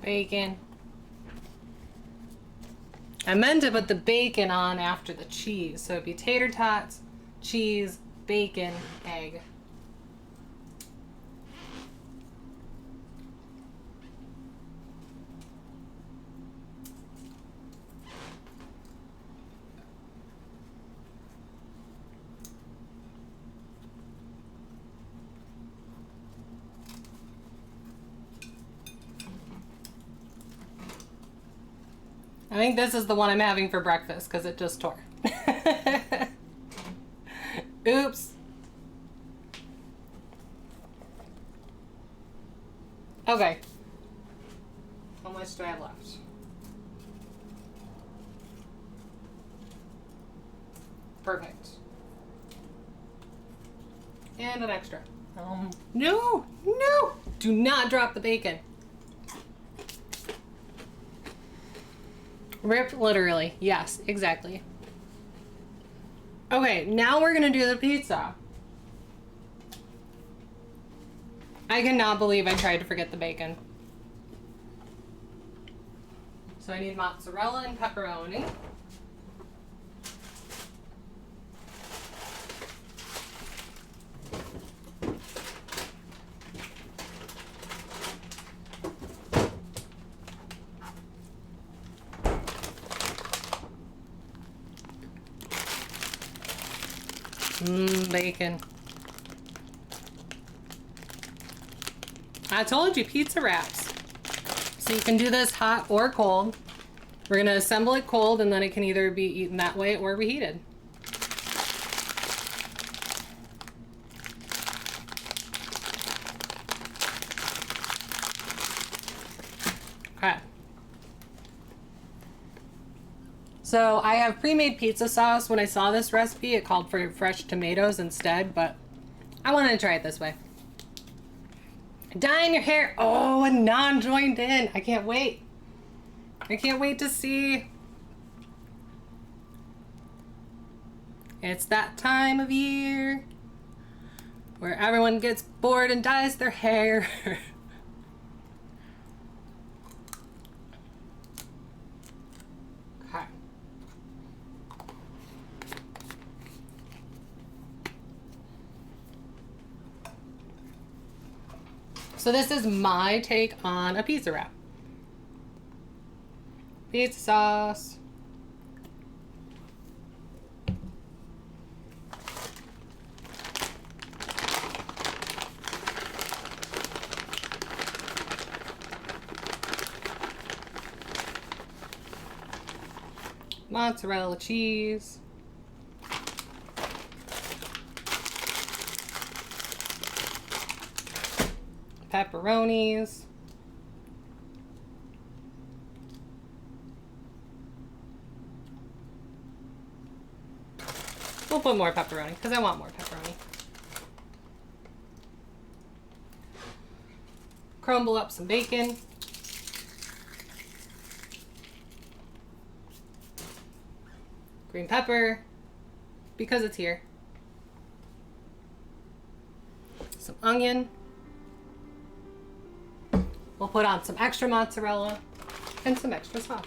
Bacon. I meant to put the bacon on after the cheese. So it'd be tater tots, cheese, bacon, egg. I think this is the one I'm having for breakfast because it just tore. Oops. Okay. How much do I have left? Perfect. And an extra. No! No! Do not drop the bacon. Rip literally. Yes, exactly. Okay, now we're gonna do the pizza. I cannot believe I tried to forget the bacon. So I need mozzarella and pepperoni. Bacon. I told you, pizza wraps. So you can do this hot or cold. We're gonna assemble it cold and then it can either be eaten that way or reheated. Okay. So I have pre-made pizza sauce. When I saw this recipe, it called for fresh tomatoes instead, but I wanted to try it this way. Dyeing your hair. Oh, a non-joined in. I can't wait. I can't wait to see. It's that time of year where everyone gets bored and dyes their hair. Okay. So this is my take on a pizza wrap. Pizza sauce. Mozzarella cheese. Pepperonis. We'll put more pepperoni because I want more pepperoni. Crumble up some bacon. Green pepper, because it's here. Some onion. We'll put on some extra mozzarella and some extra sauce.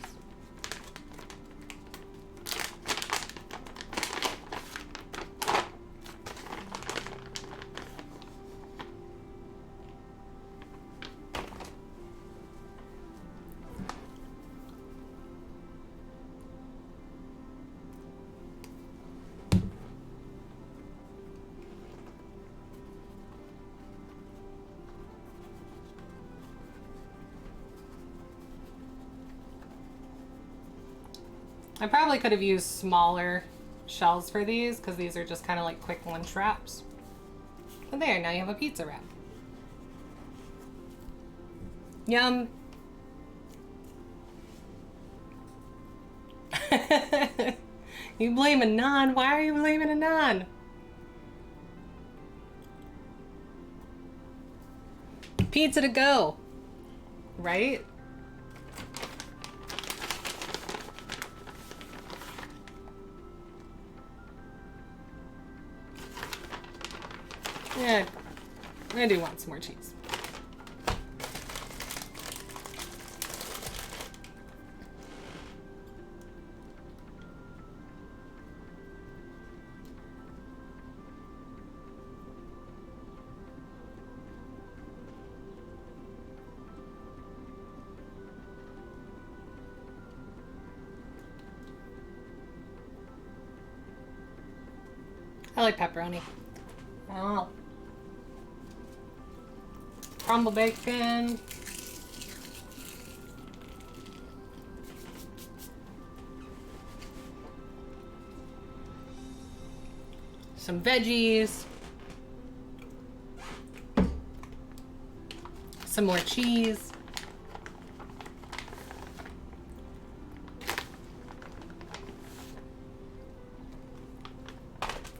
I probably could have used smaller shells for these because these are just kind of like quick lunch wraps. But there, now you have a pizza wrap. Yum. You blame a non? Why are you blaming a non? Pizza to go, right? Yeah, I do want some more cheese. I like pepperoni. Oh. Crumble bacon. Some veggies. Some some more cheese.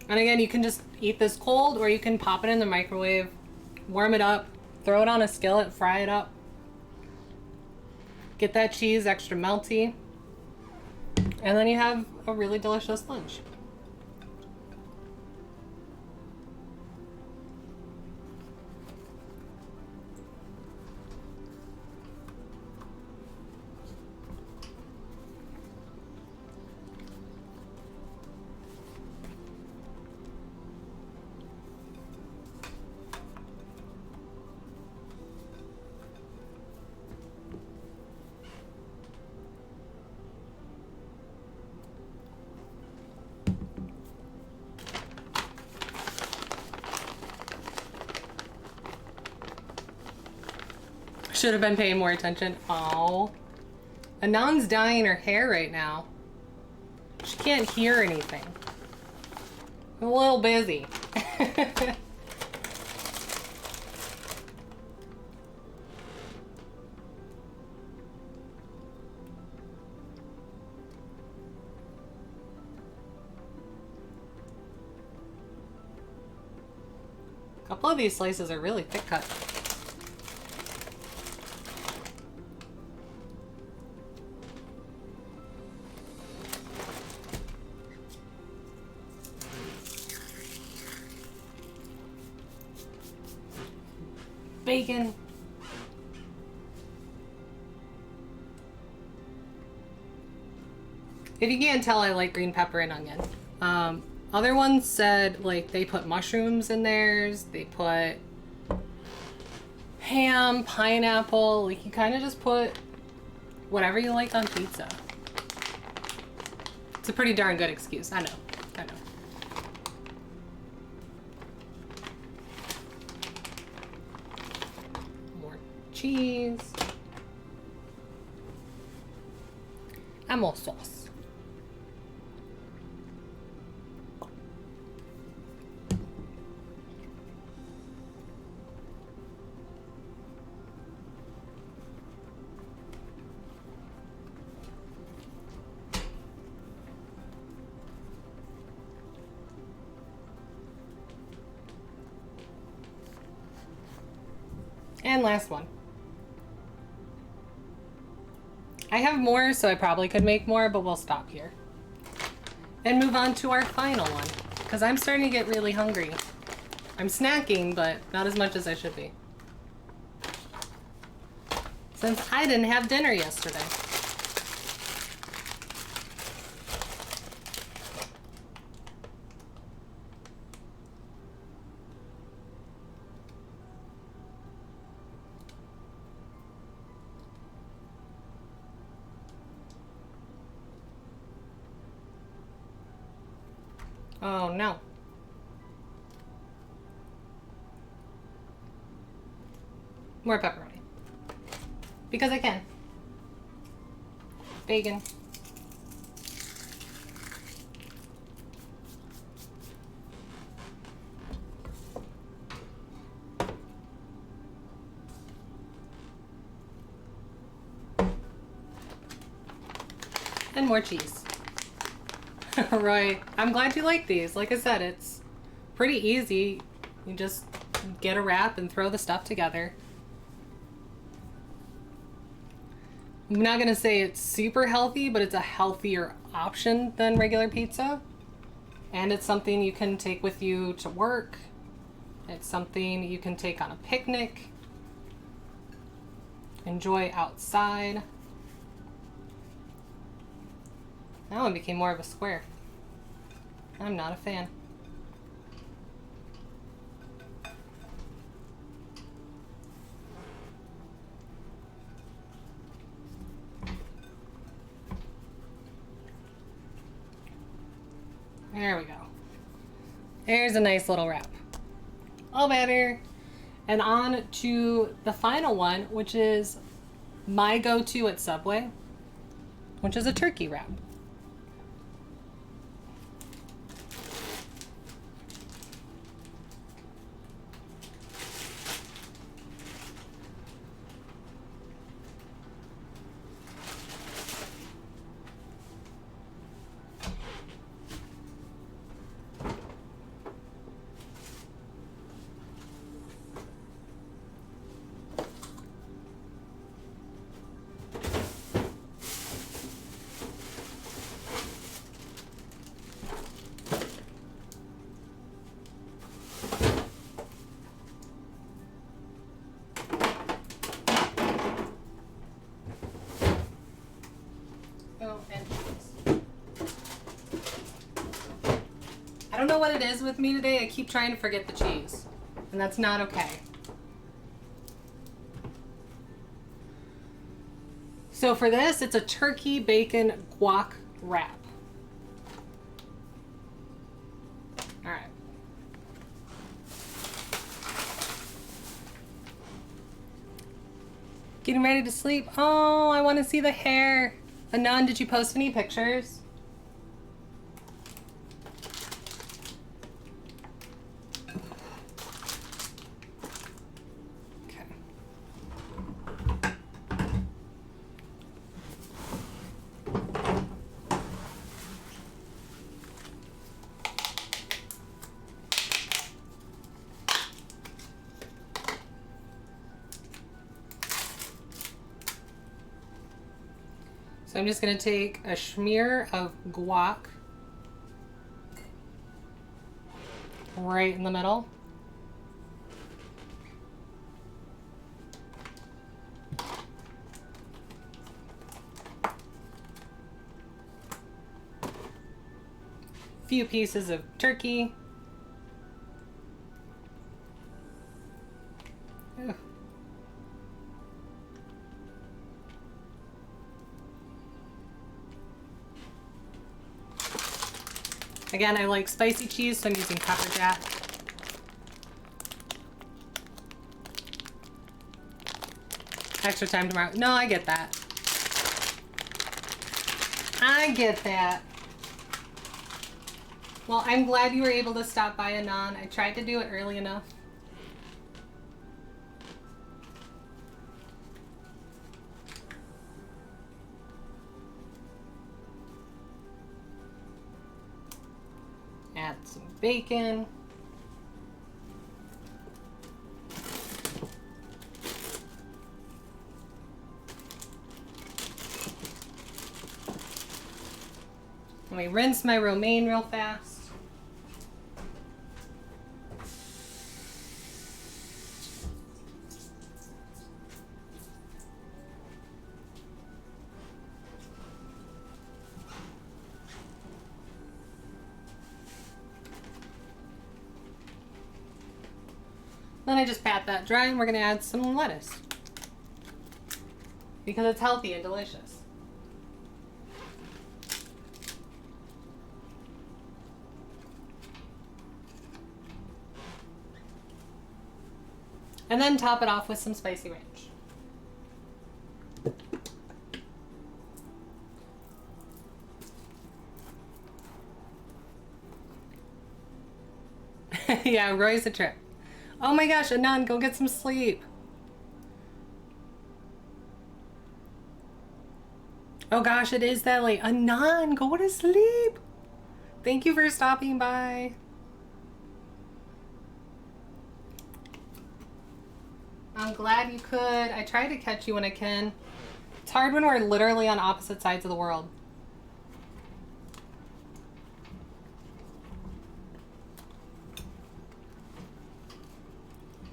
And again, you can just eat this cold, or you can pop it in the microwave, warm it up, throw it on a skillet, fry it up. Get that cheese extra melty. And then you have a really delicious lunch. Should have been paying more attention. Oh. Anand's dyeing her hair right now. She can't hear anything. I'm a little busy. A couple of these slices are really thick cut. Bacon. If you can't tell, I like green pepper and onion. Other ones said like they put mushrooms in theirs, they put ham, pineapple, like you kind of just put whatever you like on pizza. It's a pretty darn good excuse, I know. Cheese and more sauce. And last one. I have more, so I probably could make more, but we'll stop here. And move on to our final one, because I'm starting to get really hungry. I'm snacking, but not as much as I should be. Since I didn't have dinner yesterday. Oh no. More pepperoni. Because I can. Bacon. And more cheese. Right. I'm glad you like these. Like I said, it's pretty easy. You just get a wrap and throw the stuff together. I'm not gonna say it's super healthy, but it's a healthier option than regular pizza. And it's something you can take with you to work. It's something you can take on a picnic. Enjoy outside. That one became more of a square. I'm not a fan. There we go. There's a nice little wrap. All better. And on to the final one, which is my go-to at Subway, which is a turkey wrap. don't know what it is with me today. I keep trying to forget the cheese. And that's not okay. So for this, it's a turkey bacon guac wrap. All right. Getting ready to sleep. Oh, I want to see the hair. Anon, did you post any pictures? So I'm just going to take a smear of guac right in the middle. A few pieces of turkey. Ugh. Again, I like spicy cheese, so I'm using pepper jack. Extra time tomorrow. No, I get that. I get that. Well, I'm glad you were able to stop by, Anon. I tried to do it early enough. Add some bacon. Let me rinse my romaine real fast. Then I just pat that dry and we're going to add some lettuce because it's healthy and delicious. And then top it off with some spicy ranch. Yeah, Roy's a trip. Oh my gosh, Anon, go get some sleep. Oh gosh, it is that late. Anon, go to sleep. Thank you for stopping by. I'm glad you could. I try to catch you when I can. It's hard when we're literally on opposite sides of the world.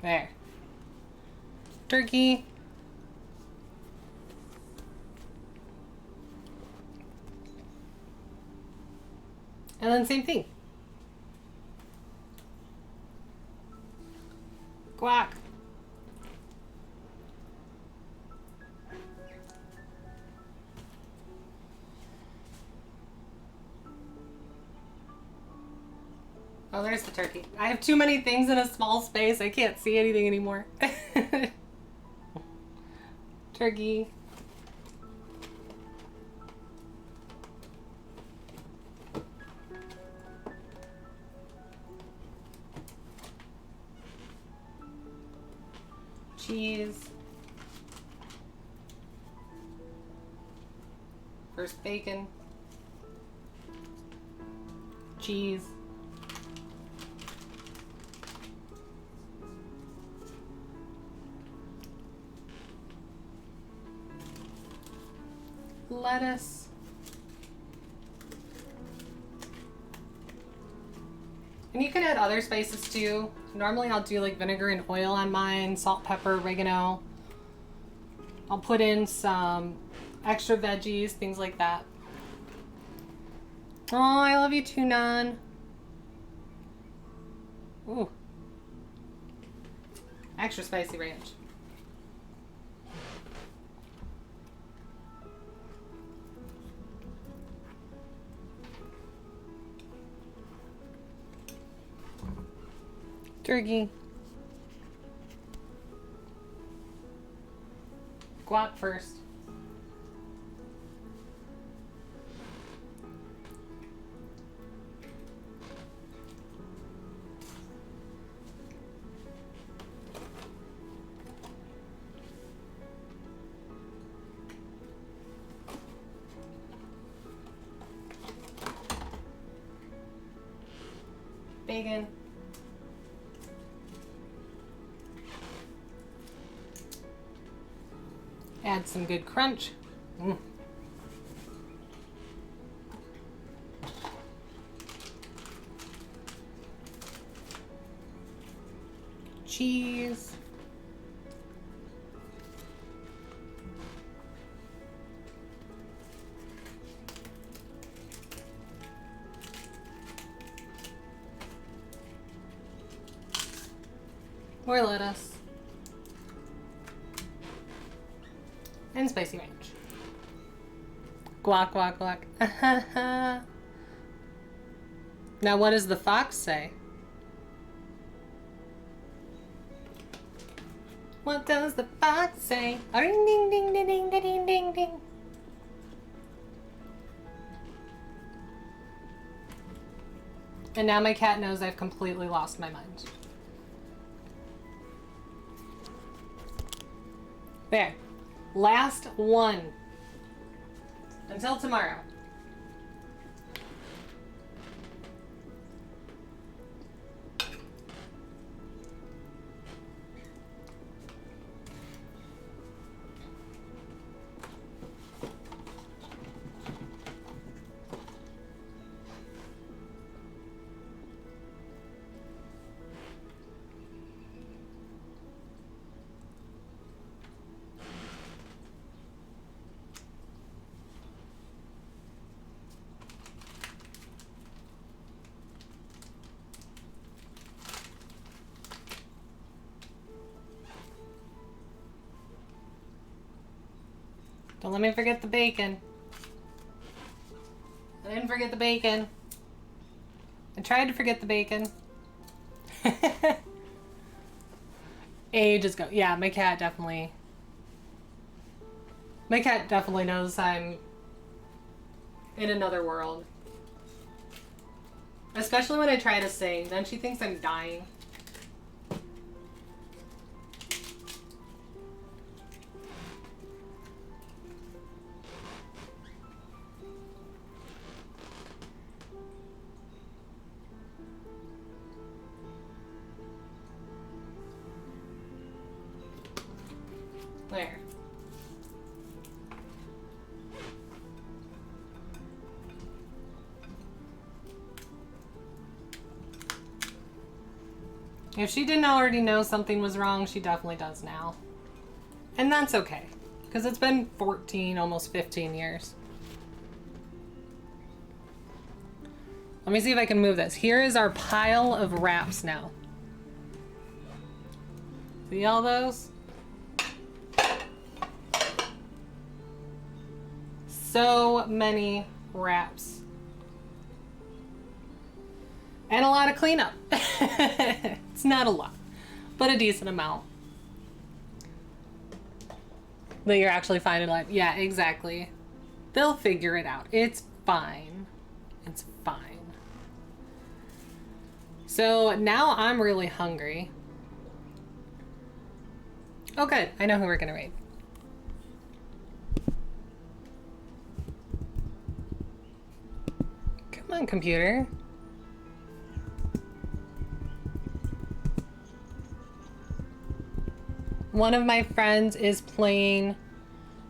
There. Turkey. And then same thing. Guac. Oh, there's the turkey. I have too many things in a small space. I can't see anything anymore. Turkey. Cheese. First bacon. Cheese. Lettuce. And you can add other spices too. Normally I'll do like vinegar and oil on mine, salt, pepper, oregano. I'll put in some extra veggies, things like that. Oh, I love you too, Nan. Ooh. Extra spicy ranch. Turkey. Guac first. Bacon. Add some good crunch. Cheese. More lettuce. And spicy ranch. Guac, guac, guac. Now what does the fox say? What does the fox say? Ding, ding, ding, ding, ding, ding, ding, ding. And now my cat knows I've completely lost my mind. There. Last one. Until tomorrow. Don't let me forget the bacon. I didn't forget the bacon. I tried to forget the bacon. Ages ago. Yeah, my cat definitely knows I'm in another world. Especially when I try to sing, then she thinks I'm dying. There. If she didn't already know something was wrong, she definitely does now. And that's okay, because it's been 14, almost 15 years. Let me see if I can move this. Here is our pile of wraps now. See all those? So many wraps. And a lot of cleanup. It's not a lot, but a decent amount. That you're actually finding like, yeah, exactly. They'll figure it out. It's fine. It's fine. So now I'm really hungry. Oh good, I know who we're gonna raid. Come on, computer. One of my friends is playing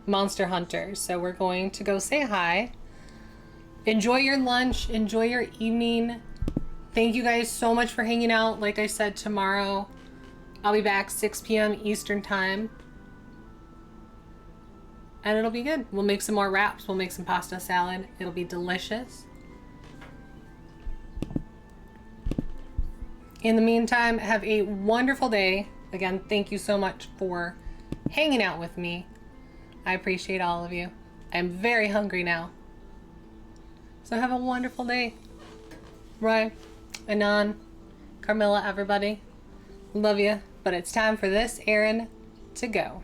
Monster Hunter, so we're going to go say hi. Enjoy your lunch, enjoy your evening. Thank you guys so much for hanging out. Like I said, tomorrow I'll be back 6 p.m. Eastern time. And it'll be good. We'll make some more wraps. We'll make some pasta salad. It'll be delicious. In the meantime, have a wonderful day. Again, thank you so much for hanging out with me. I appreciate all of you. I'm very hungry now. So have a wonderful day. Roy, Anon, Carmilla, everybody. Love you. But it's time for this errand to go.